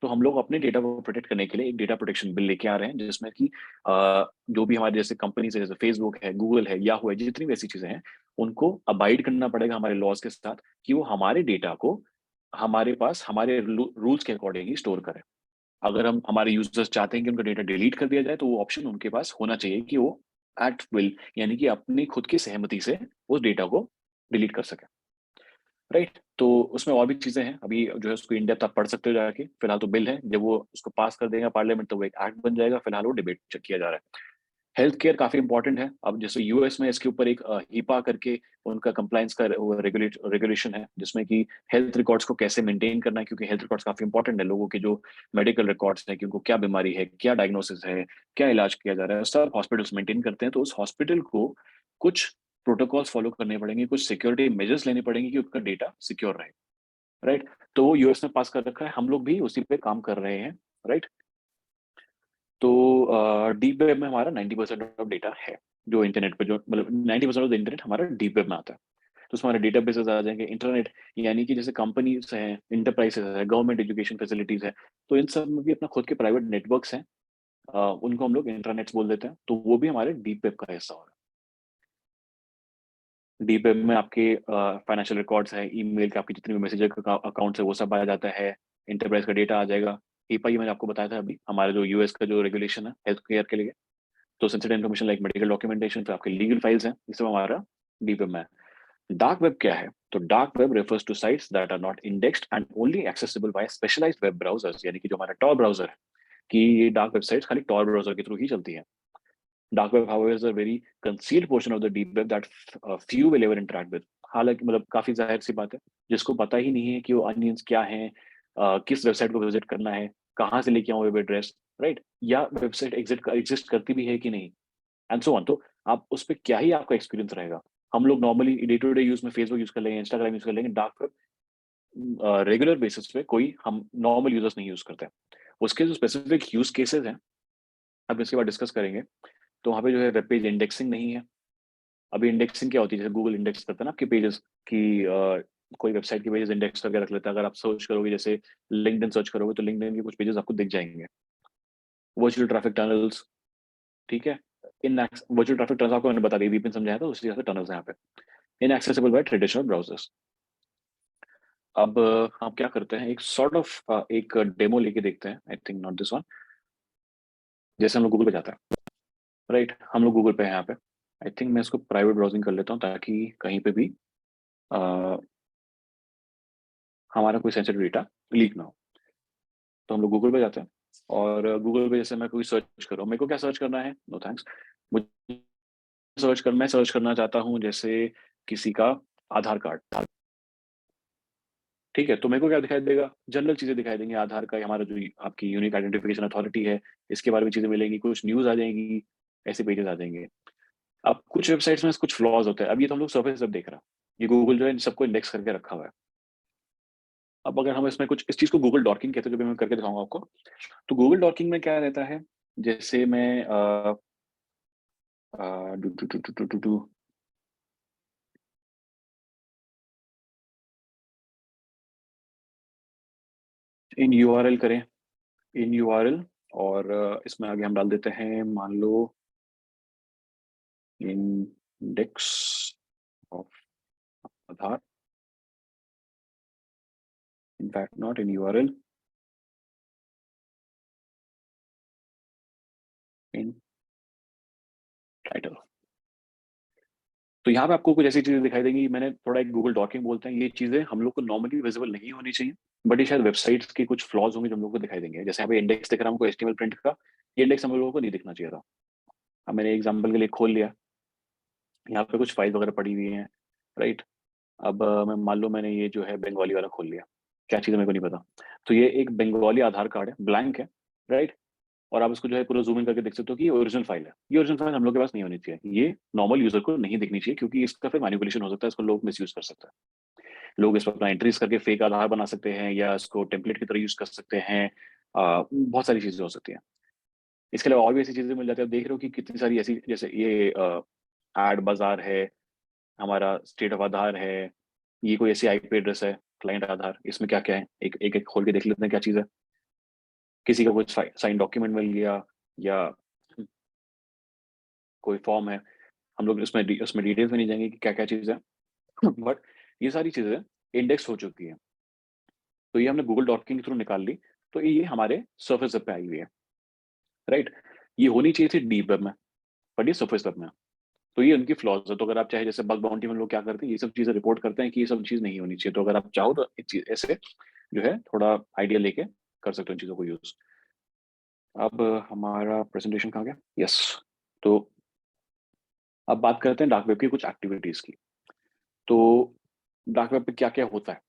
तो हम लोग अपने डेटा को प्रोटेक्ट करने के लिए एक डेटा प्रोटेक्शन बिल लेके आ रहे हैं, जिसमें कि जो भी हमारे जैसे कंपनीज है, जैसे फेसबुक है, गूगल है, याहू है, जितनी भी ऐसी चीजें हैं, उनको अबाइड करना पड़ेगा हमारे लॉज के साथ, कि वो हमारे डेटा को हमारे पास हमारे रूल्स के अकॉर्डिंग ही स्टोर करें। अगर हम हमारे यूजर्स चाहते हैं कि उनका डेटा डिलीट कर दिया जाए, तो वो ऑप्शन उनके पास होना चाहिए कि वो एट विल, यानी कि अपनी खुद की सहमति से उस डेटा को डिलीट कर सके, राइट। तो उसमें और भी चीजें हैं, अभी जो है उसको इन डेप्थ आप पढ़ सकते हो जाके। फिलहाल तो बिल है, जब वो उसको पास कर देगा पार्लियामेंट तो वो एक एक्ट बन जाएगा। फिलहाल वो डिबेट किया जा रहा है। हेल्थ केयर काफ़ी इम्पोर्टेंट है। अब जैसे यूएस में इसके ऊपर एक हीपा करके उनका कंप्लायंस का वो रेगुलेशन है, जिसमें कि हेल्थ रिकॉर्ड्स को कैसे मेंटेन करना है, क्योंकि हेल्थ रिकॉर्ड्स काफ़ी इम्पोर्टेंट है। लोगों के जो मेडिकल रिकॉर्ड्स हैं कि उनको क्या बीमारी है, क्या डायग्नोसिस है, क्या इलाज किया जा रहा है, सब हॉस्पिटल्स मेंटेन करते हैं। तो उस हॉस्पिटल को कुछ प्रोटोकॉल्स फॉलो करने पड़ेंगे, कुछ सिक्योरिटी मेजर्स लेने पड़ेंगे कि उनका डेटा सिक्योर रहे, राइट? तो वो यूएस ने पास कर रखा है, हम लोग भी उसी पे काम कर रहे हैं, राइट? तो डीप वेब में हमारा 90% ऑफ डेटा है, जो इंटरनेट पे जो मतलब 90% ऑफ द इंटरनेट हमारा डीप वेब में आता है। तो उसमें हमारे डेटाबेसेस आ जाएँगे, इंटरनेट यानी कि जैसे कंपनीज़ हैं, एंटरप्राइजेज़ है, गवर्नमेंट एजुकेशन फैसिलिटीज़ है, तो इन सब में भी अपना खुद के प्राइवेट नेटवर्क्स हैं। उनको हम लोग इंट्रानेट्स बोल देते हैं, तो वो भी हमारे डीप वेब का हिस्सा हो रहा है। डीप वेब में आपके फाइनेंशियल रिकॉर्ड्स हैं, ईमेल के आपके जितने भी मैसेज अकाउंट्स है, वो सब आ जाता है, एंटरप्राइज़ का डेटा आ जाएगा। हीपा ये मैंने आपको बताया था अभी, हमारा जो यूएस का जो रेगुलेशन है हेल्थ केयर के लिए। तो sensitive information like medical documentation, फिर आपके लीगल फाइल्स हैं, ये सब हमारा डीप वेब में है। डार्क वेब क्या है? तो dark web refers to sites that are not indexed and only accessible by specialised web browsers, यानी कि जो हमारा tor ब्राउज़र है, कि ये डार्क वेबसाइट्स खाली tor ब्राउज़र के थ्रू ही चलती हैं। Dark web however is a very concealed portion of the deep web that few will ever interact with। हालाँकि मतलब काफ़ी ज़ाहिर-सी बात है, जिसको पता ही नहीं है कि वो अनियंस क्या हैं, किस वेबसाइट को विज़िट करना है, कहाँ से लेके आऊँ वेब एड्रेस, राइट? या वेबसाइट एग्ज़िस्ट करती भी है कि नहीं, एंड सो ऑन। तो आप उस पे क्या ही आपका एक्सपीरियंस रहेगा। हम लोग normally day to day use में फेसबुक यूज़ कर लेंगे, इंस्टाग्राम यूज़ कर लेंगे, डार्क वेब रेगुलर बेसिस पे कोई हम नॉर्मल यूज़र्स नहीं यूज़ करते हैं। उसके जो स्पेसिफिक यूज़ केसेज़ हैं, अब इसके बाद डिस्कस करेंगे। तो वहाँ पे जो है वेब पेज इंडेक्सिंग नहीं है। अभी इंडेक्सिंग क्या होती है? जैसे गूगल इंडेक्स करता है ना आपके पेजेज़ कि कोई वेबसाइट के पेजेज़ इंडेक्स करके रख लेता है। अगर आप सर्च करोगे, जैसे लिंक्डइन सर्च करोगे, तो लिंक्डइन के कुछ पेजेज़ आपको दिख जाएँगे। वर्चुअल ट्रैफिक टनल्स, ठीक है? वर्चुअल ट्रैफिक टनल्स आपको मैंने बता दिया, वीपीएन समझाया था, उसी तरह से टनल्स हैं यहाँ पे। Inaccessible by traditional browsers. अब हम क्या करते हैं, एक सॉर्ट ऑफ एक डेमो लेके देखते हैं। I think not this one. जैसे हम लोग गूगल पे जाते हैं, राइट? हम लोग गूगल पे हैं यहाँ पे। आई थिंक मैं इसको प्राइवेट ब्राउज़िंग कर लेता हूँ, ताकि कहीं पे भी अ, हमारा कोई सेंसिटिव डेटा लीक ना हो। तो हम लोग गूगल पे जाते हैं, और गूगल पे जैसे मैं कोई सर्च कर रहा हूँ, मेरे को क्या सर्च करना है? No thanks. मुझे मैं सर्च करना चाहता हूँ, जैसे किसी का आधार कार्ड, ठीक है? तो मेरे को क्या दिखाई देगा? जनरल चीज़ें दिखाई देंगी, आधार का हमारा जो आपकी यूनिक आइडेंटिफिकेशन अथॉरिटी है, इसके बारे में चीज़ें मिलेंगी, कुछ न्यूज़ आ जाएँगी, ऐसे पेजेज़ आ जाएँगे। अब कुछ वेबसाइट्स में कुछ फ्लॉज़ होते हैं। अब ये तो हम लोग सरफेस सब देख रहा है। ये गूगल जो है इन सबको इंडेक्स करके रखा हुआ है। अब अगर हम इसमें कुछ इस चीज़ को गूगल डॉकिंग कहते हैं, जो भी मैं करके दिखाऊँगा आपको। तो गूगल डॉकिंग में क्या रहता है, जैसे मैं uh, do, do, do, do, do, do, do, in URL करें, इन यूआरएल, और इसमें आगे हम डाल देते हैं, मान लो index of Aadhaar, in fact not in URL, in title. तो यहाँ पे आपको कुछ ऐसी चीज़ें दिखाई देंगी, मैंने थोड़ा एक गूगल डॉकिंग बोलते हैं, ये चीज़ें हम लोग को नॉर्मली विज़िबल नहीं होनी चाहिए, बट ये शायद वेबसाइट्स के कुछ फ्लॉज़ होंगे जो हम लोग को दिखाई देंगे। जैसे यहाँ पे इंडेक्स दिख रहा है हमको एचटीएमएल प्रिंट का, ये इंडेक्स हम लोगों को नहीं दिखना चाहिए था। अब मैंने एग्ज़ाम्पल के लिए खोल लिया, यहाँ पे कुछ फाइल वगैरह पड़ी हुई हैं, राइट? अब मैं मान लो मैंने ये जो है बंगाली वाला खोल लिया, क्या चीज़ है मेरे को नहीं पता। तो ये एक बंगाली आधार कार्ड है, ब्लैंक है, राइट? और आप इसको जो है पूरा ज़ूम इन करके देख सकते हो कि ये ओरिजिनल फाइल है। ये ओरिजिनल फाइल हम लोग के पास नहीं होनी चाहिए। ये नॉर्मल यूज़र को नहीं दिखनी चाहिए, क्योंकि इसका फिर मैनिपुलेशन हो सकता है, इसको लोग मिसयूज़ कर सकते हैं। लोग इस पे अपना एंट्रीज़ करके फेक आधार बना सकते हैं, या इसको टेम्पलेट की तरह यूज़ कर सकते हैं। बहुत सारी चीज़ें हो सकती हैं। इसके अलावा और भी ऐसी चीज़ें मिल जाती है। आप देख रहे हो कि कितनी सारी ऐसी, जैसे ये एड बाज़ार है, हमारा स्टेट ऑफ आधार है, ये कोई ऐसी आईपी एड्रेस है, क्लाइंट आधार, इसमें क्या-क्या है? एक-एक खोल के देख लेते हैं क्या चीज़ है। किसी का कुछ साइन डॉक्यूमेंट मिल गया, या कोई फॉर्म है। हम लोग उसमें डिटेल्स में नहीं जाएँगे कि क्या-क्या चीज़ है। बट ये सारी चीज़ें इंडेक्स हो चुकी हैं। तो ये हमने गूगल डॉकिंग के थ्रू निकाल ली, तो ये हमारे सर्फेस वेब पे आई हुई है, राइट? ये होनी चाहिए थी डीप वेब में, बट ये सर्फेस वेब में है। तो ये उनकी फ्लॉज़ है। तो अगर आप चाहे, जैसे बग बाउंटी में लोग क्या करते हैं, ये सब चीज़ें रिपोर्ट करते हैं कि ये सब चीज़ नहीं होनी चाहिए। तो अगर आप चाहो तो एक चीज़ ऐसे जो है थोड़ा आइडिया लेके कर सकते हो इन चीज़ों को यूज़। अब हमारा प्रेज़ेंटेशन कहाँ गया? यस। तो अब बात करते हैं डार्क वेब की कुछ एक्टिविटीज की। तो डार्क वेब पे क्या-क्या होता है?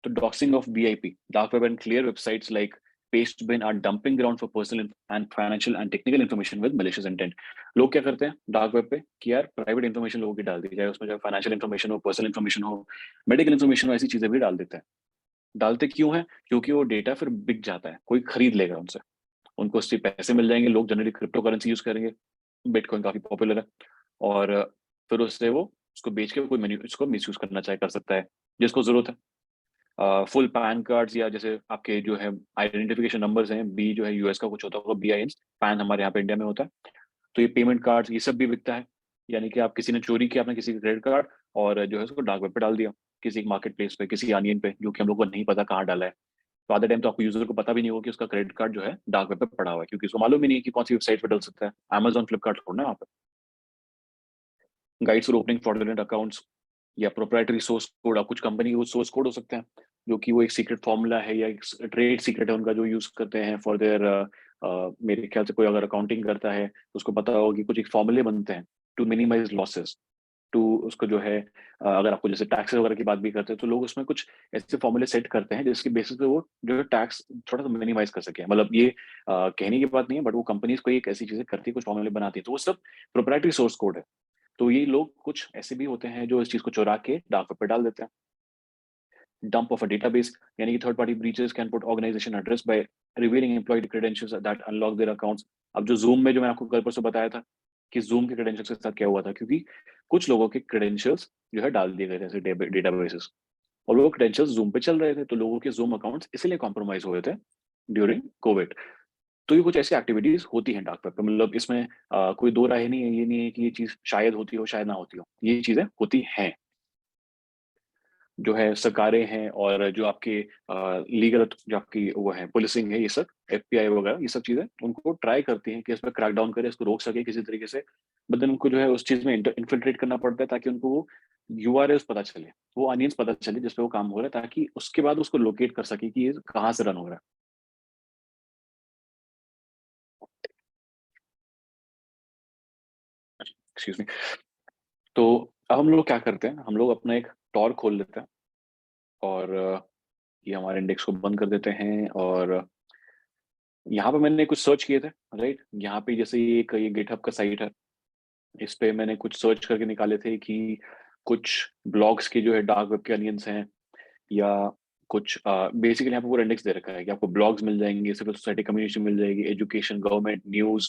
तो doxing of VIP, dark web and clear websites like Pastebin are dumping ground for personal and financial and technical information with malicious intent. लोग क्या करते हैं डार्क वेब पे कि यार प्राइवेट इन्फॉर्मेशन लोगों की डाल दी जाए, उसमें चाहे फाइनेंशियल इन्फॉर्मेशन हो, पर्सनल इन्फॉर्मेशन हो, मेडिकल इन्फॉर्मेशन हो, ऐसी चीजें भी डाल देते हैं। डालते क्यों है? क्योंकि वो डेटा फिर बिक जाता है, कोई खरीद लेगा उनसे, उनको उससे पैसे मिल जाएंगे, लोग जनरली क्रिप्टो करेंसी यूज करेंगे, बिटकॉइन काफी पॉपुलर है, और फिर उससे वो उसको बेच के कोई मेन्यू इसको मिस यूज करना चाहे कर सकता है जिसको जरूरत है। फुल पैन कार्ड्स या जैसे आपके जो है आइडेंटिफिकेशन नंबर्स हैं, बी जो है यूएस का कुछ होता होगा, BIN, पैन हमारे यहाँ पे इंडिया में होता है। तो ये पेमेंट कार्ड्स ये सब भी बिकता है। यानी कि आप किसी ने चोरी किया अपना किसी का क्रेडिट कार्ड और जो है उसको डार्क वेब पे डाल दिया, किसी मार्केट प्लेस पे, किसी अनियन पे, जो कि हम लोग को नहीं पता कहाँ डाला है। तो आधे टाइम तो आपको यूजर को पता भी नहीं होगा कि उसका क्रेडिट कार्ड जो है डार्क वेब पे पड़ा हुआ है, क्योंकि उसको मालूम ही नहीं है कि कौन सी वेबसाइट पे डल सकता है। अमेजॉन, फ्लिपकार्ट थोड़ा ना वहाँ पे। Guides for opening fraudulent accounts या प्रोप्राइटरी सोर्स कोड, आप कुछ कंपनी के वो सोर्स कोड हो सकते हैं जो कि वो एक सीक्रेट फॉर्मूला है या एक ट्रेड सीक्रेट है उनका, जो यूज करते हैं फॉर देयर, मेरे ख्याल से कोई अगर अकाउंटिंग करता है तो उसको पता होगा कि कुछ एक फॉर्मूले बनते हैं टू मिनिमाइज लॉसेस, टू उसको जो है अगर आपको जैसे टैक्सेस वगैरह की बात भी करते हैं तो लोग उसमें कुछ ऐसे फॉर्मूले सेट करते हैं जिसके बेसिस पे वो जो है टैक्स थोड़ा सा मिनिमाइज कर सके। मतलब ये कहने की बात नहीं है, बट वो कंपनीज कोई एक ऐसी चीजें करती है, कुछ फॉर्मूले बनाती है, तो वो सब प्रोप्राइटरी सोर्स कोड है। तो ये लोग कुछ ऐसे भी होते हैं जो इस चीज को चुरा के डार्क वेब पे डाल देते हैं। डंप ऑफ अ डेटाबेस, यानी कि third party breaches can put organisation address by revealing employed credentials that unlock their accounts. अब जो जूम में जो मैंने आपको कल परसों बताया था कि जूम के क्रेडेंशियल्स के साथ क्या हुआ था, क्योंकि कुछ लोगों के क्रेडेंशियल्स जो है डाल दिए गए थे ऐसे डेटाबेसेस, और वो क्रेडेंशियल्स जूम पे चल रहे थे, तो लोगों के जूम अकाउंट्स इसलिए कॉम्प्रोमाइज हुए थे ड्यूरिंग कोविड। तो ये कुछ ऐसी एक्टिविटीज होती हैं डार्क वेब पे। मतलब इसमें कोई दो राय नहीं है, ये नहीं है कि ये चीज शायद होती हो शायद ना होती हो, ये चीजें होती हैं। जो है सरकारें हैं और जो आपके लीगल जो आपकी वो है पुलिसिंग है, ये सब FBI वगैरह ये सब चीजें उनको ट्राई करती हैं कि इस पर क्रैकडाउन करे, इसको रोक सके किसी तरीके से। बट देन उनको जो है उस चीज में इन्फिल्ट्रेट करना पड़ता है ताकि उनको वो URLs पता चले, वो अनियंस पता चले जिसपे वो काम हो रहा है, ताकि उसके बाद उसको लोकेट कर सके कि ये कहाँ से रन हो रहा है। Excuse me. तो अब हम लोग क्या करते हैं, हम लोग अपना एक टॉर खोल लेते हैं और ये हमारे इंडेक्स को बंद कर देते हैं, और यहाँ पे मैंने कुछ सर्च किए थे। राइट, यहाँ पे जैसे ये एक ये गिटहब का साइट है, इस पे मैंने कुछ सर्च करके निकाले थे कि कुछ ब्लॉग्स के जो है डार्क वेब के अनियंस हैं, या कुछ बेसिकली यहाँ पे पूरा इंडेक्स दे रखा है कि आपको ब्लॉग्स मिल जाएंगे, सिविल सोसाइटी कम्युनिटी मिल जाएगी, एजुकेशन, गवर्नमेंट, न्यूज।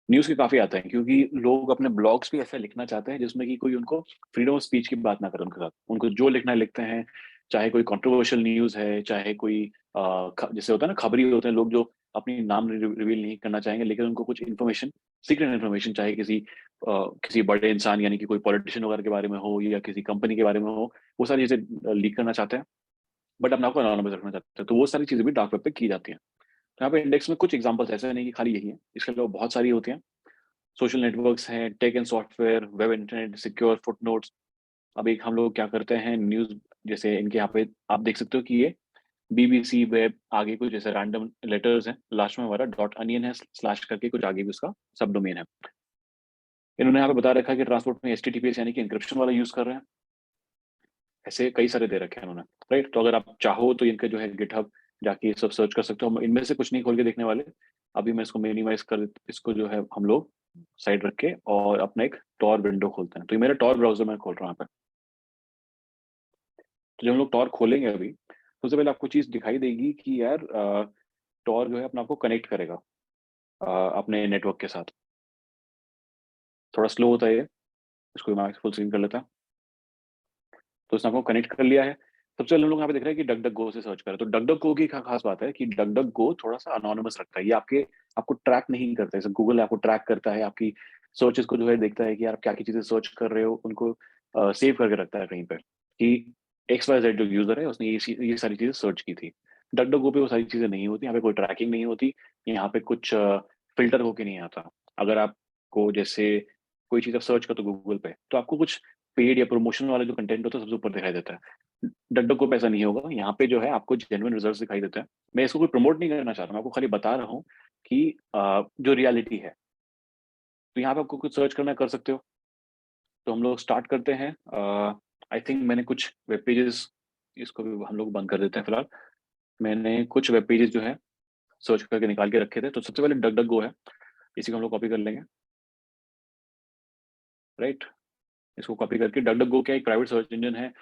न्यूज के काफी आता है क्योंकि लोग अपने ब्लॉग्स भी ऐसा लिखना चाहते हैं जिसमें कि कोई उनको फ्रीडम ऑफ स्पीच की बात ना करे उनके साथ, उनको जो लिखना है लिखते हैं। चाहे कोई कंट्रोवर्शियल न्यूज है, चाहे कोई जैसे होता है ना खबरी होते हैं लोग जो अपनी नाम रिवील नहीं करना चाहेंगे, लेकिन उनको कुछ इन्फॉर्मेशन, सीक्रेट इन्फॉर्मेशन, चाहे किसी बड़े इंसान यानी कि कोई पॉलिटिशियन वगैरह के बारे में हो या किसी कंपनी के बारे में हो, वो सारी चीजें लीक करना चाहते हैं, बट अपने आप को अनोनिमस रखना चाहते हैं, तो वो सारी चीजें भी डार्क वेब पे की जाती हैं। तो यहाँ पे इंडेक्स में कुछ एग्जांपल्स ऐसे नहीं कि खाली यही है, इसके अलावा बहुत सारी होती हैं। सोशल नेटवर्क्स हैं, tech and software, web, internet, secure, footnotes. अब एक हम लोग क्या करते हैं न्यूज, जैसे इनके यहाँ पे आप देख सकते हो कि ये BBC वेब, आगे कुछ जैसे रैंडम लेटर्स हैं, लास्ट में हमारा डॉट अनियन है, स्लैश करके कुछ आगे भी उसका सब डोमेन है। इन्होंने यहाँ पे बता रखा है कि ट्रांसपोर्ट में HTTPS यानी कि इंक्रिप्शन वाला यूज कर रहे हैं। ऐसे कई सारे दे रखे हैं उन्होंने। राइट, तो अगर आप चाहो तो इनके जो है गिटहब जाके ये सब सर्च कर सकते हो, हम इनमें से कुछ नहीं खोल के देखने वाले। अभी मैं इसको मिनिमाइज कर, इसको जो है हम लोग साइड रख के और अपना एक टॉर विंडो खोलते हैं। तो ये मेरा टॉर ब्राउजर मैं खोल रहा हूँ यहाँ पे। तो जब हम लोग टॉर खोलेंगे अभी, सबसे पहले आपको चीज दिखाई देगी कि यार टॉर जो है अपना आपको कनेक्ट करेगा अपने नेटवर्क के साथ। थोड़ा स्लो होता है ये, इसको मैं फुल स्क्रीन कर लेता हूँ। तो इसने आपको कनेक्ट कर लिया है। सबसे पहले हम लोग यहाँ पे देख रहे हैं कि डक डक गो से सर्च करें, तो डक डक गो की खास बात है कि डक डक गो थोड़ा सा अनोनिमस रखता है, ये आपको ट्रैक नहीं करता है, जैसे गूगल आपको ट्रैक करता है, आपकी सर्चेस को जो है देखता है कि आप क्या की चीजें सर्च कर रहे हो, उनको सेव करके रखता है कहीं पे कि XYZ जो यूजर है उसने ये सारी चीजें सर्च की थी। डक डक गो पे वो सारी चीजें नहीं होती, यहाँ पे कोई ट्रैकिंग नहीं होती, यहाँ पे कुछ फिल्टर होके नहीं आता। अगर आपको जैसे कोई चीज आप सर्च करते हो गूगल पे, तो आपको कुछ पेड या प्रमोशन वाला जो कंटेंट होता है सबसे ऊपर दिखाई देता है। डगडग को पैसा नहीं होगा, यहाँ पे जो है आपको जेन्युइन रिजल्ट्स दिखाई देते हैं। मैं इसको कोई प्रमोट नहीं करना चाह रहा, मैं आपको खाली बता रहा हूँ कि जो रियलिटी है। तो यहाँ पे आपको कुछ सर्च करना है, कर सकते हो। तो हम लोग स्टार्ट करते हैं। आई थिंक मैंने कुछ वेब पेजेस, इसको भी हम लोग बंद कर देते हैं फिलहाल। मैंने कुछ वेब पेजेस जो है सर्च करके निकाल के रखे थे। तो सबसे पहले डक डक गो है, इसी को हम लोग कॉपी कर लेंगे, राइट। इसको कॉपी करके, डक डक गो क्या एक प्राइवेट सर्च इंजन है,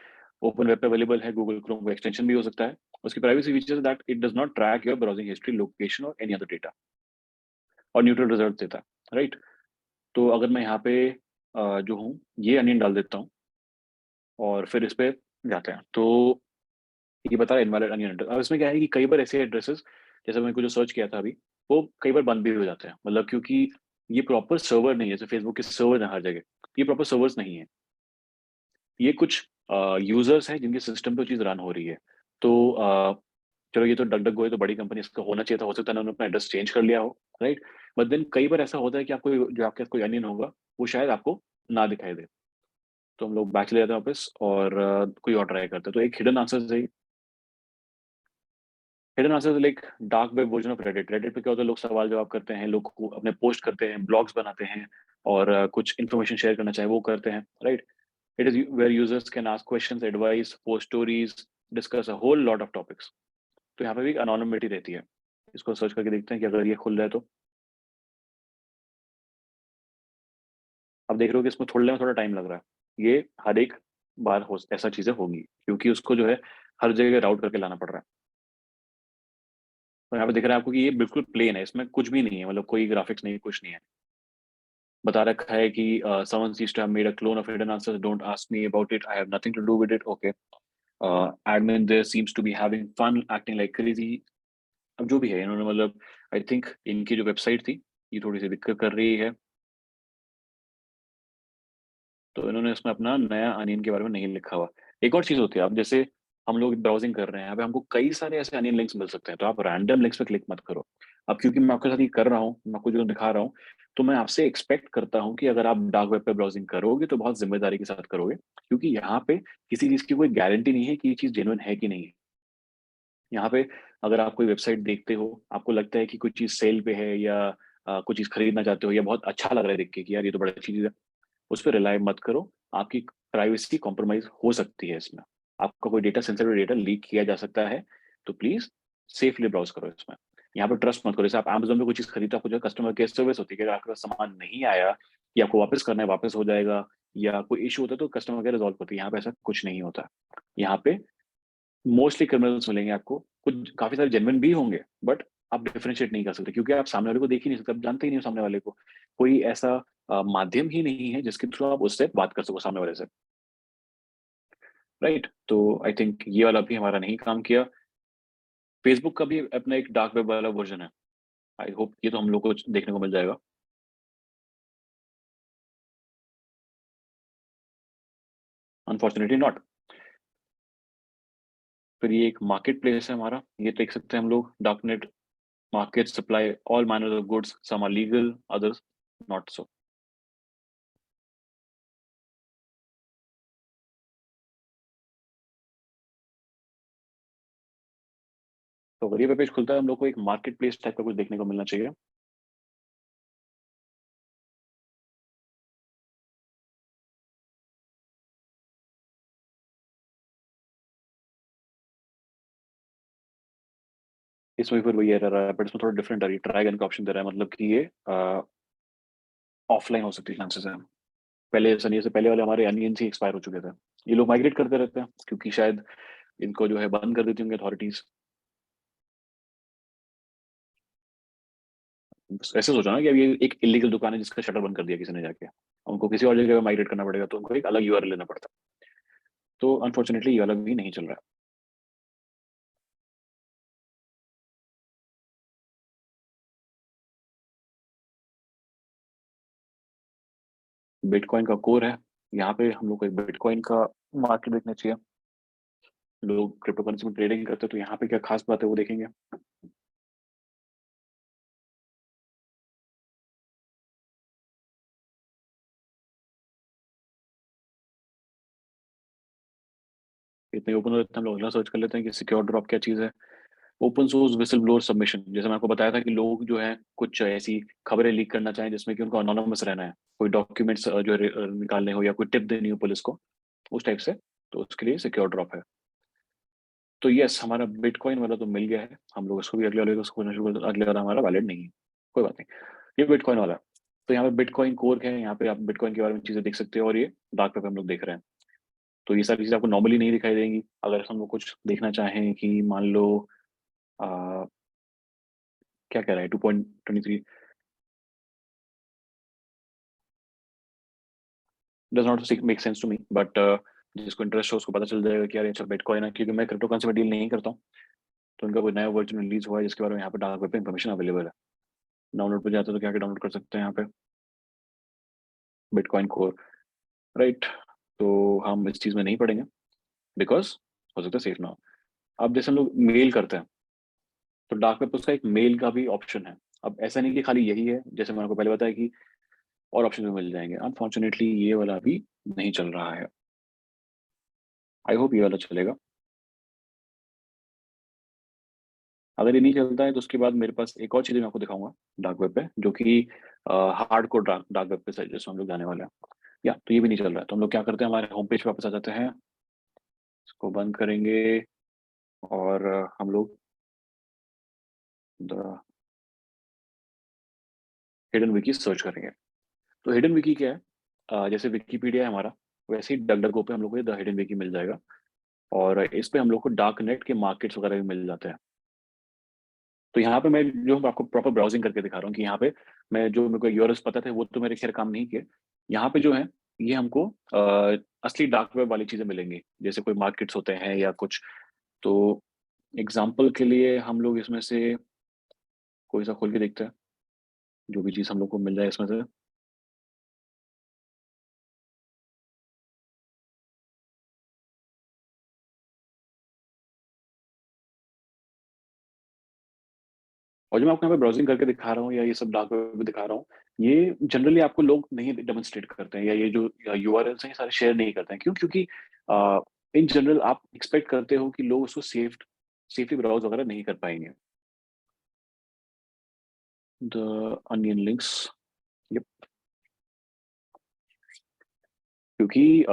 ओपन वेब पे अवेलेबल है, गूगल क्रोम का एक्सटेंशन भी हो सकता है। उसकी privacy feature that it does not track your browsing history, location और एनी अदर डेटा, और न्यूट्रल रिजल्ट देता है, राइट। तो अगर मैं यहाँ पे जो हूँ ये अनियन डाल देता हूँ और फिर इस पे जाते हैं, तो ये बता रहा है इनवैलिड अनियन एड्रेस। अब इसमें क्या है कि कई बार ऐसे एड्रेसेस, जैसे मैंने को जो सर्च किया था अभी, वो कई बार बंद भी हो जाते हैं, मतलब क्योंकि ये प्रॉपर सर्वर नहीं है, जैसे फेसबुक के सर्वर है हर जगह, ये प्रॉपर सर्वर्स नहीं है। ये कुछ यूजर्स हैं जिनके सिस्टम पे चीज रन हो रही है। तो चलो ये तो डक डक गो है, तो बड़ी कंपनी, इसका होना चाहिए था, हो सकता है उन्होंने अपना एड्रेस चेंज कर लिया हो, राइट। बट देन कई बार ऐसा होता है कि आपको जो आपके पास कोई अनियन होगा वो शायद आपको ना दिखाई दे। तो हम लोग बैक चले जाते हैं वापस और कोई और ट्राई करते हैं। तो एक हिडन आंसर है। Hidden answer like dark web version of Reddit. Reddit पे क्या होता है, लोग सवाल जवाब करते हैं, लोग अपने पोस्ट करते हैं, ब्लॉग्स बनाते हैं, और कुछ इन्फॉर्मेशन शेयर करना चाहे वो करते हैं, right. It is where users can ask questions, advice, post stories, discuss a whole lot of topics. तो यहाँ पे भी अनोनिमिटी रहती है। इसको सर्च करके देखते हैं कि अगर ये खुल रहा है तो। अब देख रहे हो कि इसमें खोलने में थोड़ा टाइम लग रहा है। ये हर एक बार हो ऐसा चीजें होंगी, क्योंकि उसको जो है हर जगह राउट करके लाना पड़ रहा है। तो यहाँ पे दिख रहा है आपको कि ये बिल्कुल प्लेन है, इसमें कुछ भी नहीं है, मतलब कोई ग्राफिक्स नहीं, कुछ नहीं है। बता रखा है कि someone seems to have made a clone of hidden answers, don't ask me about it, I have nothing to do with it, okay. Admin there seems to be having fun acting like crazy। अब जो भी है इन्होंने, मतलब I think इनकी जो website थी ये थोड़ी सी दिक्कत कर रही है, तो इन्होंने इसमें अपना नया अनियन के बारे में नहीं लिखा हुआ। एक और चीज होती है, अब जैसे हम लोग ब्राउजिंग कर रहे हैं, यहाँ पे हमको कई सारे ऐसे अनियन लिंक्स मिल सकते हैं, तो आप रैंडम लिंक्स पे क्लिक मत करो। अब क्योंकि मैं आपके साथ ये कर रहा हूँ, मैं आपको जो दिखा रहा हूँ, तो मैं आपसे एक्सपेक्ट करता हूँ कि अगर आप डार्क वेब पे ब्राउजिंग करोगे तो बहुत जिम्मेदारी के साथ करोगे, क्योंकि यहाँ पे किसी चीज की कोई गारंटी नहीं है कि ये चीज जेन्युइन है कि नहीं है। यहाँ पे अगर आप कोई वेबसाइट देखते हो, आपको लगता है कि कुछ चीज सेल पे है, या कुछ चीज खरीदना चाहते हो, या बहुत अच्छा लग रहा है देख के कि यार ये तो बड़ी अच्छी चीज है, उस पर रिलाई मत करो। आपकी प्राइवेसी कॉम्प्रोमाइज हो सकती है इसमें, आपका कोई डेटा, सेंसिटिव डेटा लीक किया जा सकता है। तो प्लीज सेफली ब्राउज करो इसमें। यहाँ पे ट्रस्ट मत करो। जैसे आप अमेजोन पे कोई चीज खरीदते हो, आपको जो कस्टमर केयर सर्विस होती है कि अगर आपके पास सामान नहीं आया, या आपको वापस करना है, वापस हो जाएगा, या कोई इशू होता है तो कस्टमर केयर रिजॉल्व होती है। यहाँ पे ऐसा कुछ नहीं होता। यहाँ पे मोस्टली क्रिमिनल्स मिलेंगे आपको, कुछ काफी सारे जेन्युइन भी होंगे, बट आप डिफरेंशिएट नहीं कर सकते, क्योंकि आप सामने वाले को देख ही नहीं सकते, आप जानते ही नहीं हो सामने वाले को। कोई ऐसा माध्यम ही नहीं है जिसके थ्रू आप उससे बात कर सको, सामने वाले से, राइट। तो आई थिंक ये वाला भी हमारा नहीं काम किया। फेसबुक का भी अपना एक डार्क वेब वाला वर्जन है, आई होप ये तो हम लोग को देखने को मिल जाएगा। Unfortunately not. फिर ये एक मार्केट प्लेस है हमारा, ये देख सकते हैं हम लोग, dark net market supply all manner of goods, some are legal, others not so. तो अगर ये पेज खुलता है, हम लोग को एक मार्केट प्लेस टाइप का कुछ देखने को मिलना चाहिए। इसमें फिर वही एरर आ रहा है, बट इसमें थोड़ा डिफरेंट आ रही है, ट्राई अगेन का ऑप्शन दे रहा है, मतलब कि ये ऑफलाइन हो सकती है चांसेस है। पहले ऐसा नहीं, से पहले वाले हमारे अनियंस ही एक्सपायर हो चुके थे। ये लोग माइग्रेट करते रहते हैं, क्योंकि शायद इनको जो है बंद कर देती होंगी अथॉरिटीज। ऐसे सोचा ना कि अब ये एक इलीगल दुकान है जिसका शटर बंद कर दिया किसी ने जाके, उनको किसी और जगह माइग्रेट करना पड़ेगा, तो उनको एक अलग यूआरएल लेना पड़ता। तो अनफॉर्चुनेटली ये अलग भी नहीं चल रहा है। बिटकॉइन का कोर है, यहाँ पे हम लोग को एक बिटकॉइन का मार्केट देखना चाहिए। लोग क्रिप्टो करेंसी में ट्रेडिंग करते हैं, तो यहाँ पे क्या खास बात है वो देखेंगे। इतने ओपन हो जाते हैं, हम लोग अगला सर्च कर लेते हैं कि सिक्योर ड्रॉप क्या चीज़ है। Open source whistle blower submission, जैसे मैं आपको बताया था कि लोग जो है कुछ ऐसी खबरें लीक करना चाहें जिसमें कि उनको अनोनिमस रहना है, कोई डॉक्यूमेंट्स जो है निकालने हो या कोई टिप देनी हो पुलिस को, उस टाइप से, तो उसके लिए सिक्योर ड्रॉप है। तो यस, हमारा बिटकॉइन वाला तो मिल गया है, हम लोग उसको भी अगले वाले को खोजना शुरू कर, अगले वाला हमारा वैलिड नहीं है, कोई बात नहीं। ये बिटकॉइन वाला है। तो यहाँ पे बिटकॉइन कोर है, यहाँ पे आप बिटकॉइन के बारे में चीजें देख सकते हो, और ये डार्क वेब पे हम लोग देख रहे हैं। तो ये सारी चीजें आपको नॉर्मली नहीं दिखाई देंगी। अगर हम लोग कुछ देखना चाहें कि मान लो आ, क्या कह रहा है 2.23, does not make sense to me, but जिसको इंटरेस्ट हो उसको पता चल जाएगा कि यार अच्छा बिटकॉइन है, क्योंकि मैं क्रिप्टो करेंसी में डील नहीं करता हूँ। तो उनका कोई नया वर्जन रिलीज हुआ है जिसके बारे में यहाँ पे डार्क वेब पे इन्फॉर्मेशन अवेलेबल है। डाउनलोड पे जाते हो तो क्या क्या डाउनलोड कर सकते हैं यहाँ पे, बिटकॉइन कोर, राइट। तो हम इस चीज में नहीं पढ़ेंगे, बिकॉज हो सकता है सेफ ना हो। अब जैसे हम लोग मेल करते हैं, तो डार्क वेब पे उसका एक मेल का भी ऑप्शन है। अब ऐसा नहीं कि खाली यही है, जैसे मैंने आपको पहले बताया कि और ऑप्शन भी मिल जाएंगे। अनफॉर्चुनेटली ये वाला भी नहीं चल रहा है। आई होप ये वाला चलेगा। अगर ये नहीं चलता है तो उसके बाद मेरे पास एक और चीज़ मैं आपको दिखाऊंगा डार्क वेब पे, जो कि hard core dark dark web पे जैसे हम लोग जाने वाले हैं। या तो ये भी नहीं चल रहा है, तो हम लोग क्या करते हैं, हमारे होम पेज पे वापस आ जाते हैं, इसको बंद करेंगे, और हम लोग द हिडन विकी सर्च करेंगे। तो हिडन विकी क्या है, जैसे विकीपीडिया है हमारा, वैसे ही डक डक पे हम लोग को द हिडन विकी मिल जाएगा। और इस पे हम लोग को डार्क नेट के मार्केट्स वगैरह भी मिल जाते हैं। तो यहाँ पे मैं जो आपको प्रॉपर ब्राउजिंग करके दिखा रहा हूँ कि यहाँ पे मैं जो मेरे को यूआरएल्स पता थे वो तो मेरे खैर काम नहीं किए। यहाँ पे जो है ये हमको असली डार्क वेब वाली चीजें मिलेंगी, जैसे कोई मार्केट्स होते हैं या कुछ। तो एग्जाम्पल के लिए हम लोग इसमें से कोई सा खोल के देखते हैं, जो भी चीज हम लोग को मिल जाए इसमें से। और जो मैं आपको यहाँ पे ब्राउजिंग करके दिखा रहा हूँ या ये सब डार्क वेब दिखा रहा हूँ, ये जनरली आपको लोग नहीं डेमोन्स्ट्रेट करते हैं, या ये जो यूआरएल्स हैं ये सारे शेयर नहीं करते हैं। क्यों? क्योंकि इन जनरल आप एक्सपेक्ट करते हो कि लोग उसको सेफली ब्राउज वगैरह नहीं कर पाएंगे। द अनियन लिंक्स, क्योंकि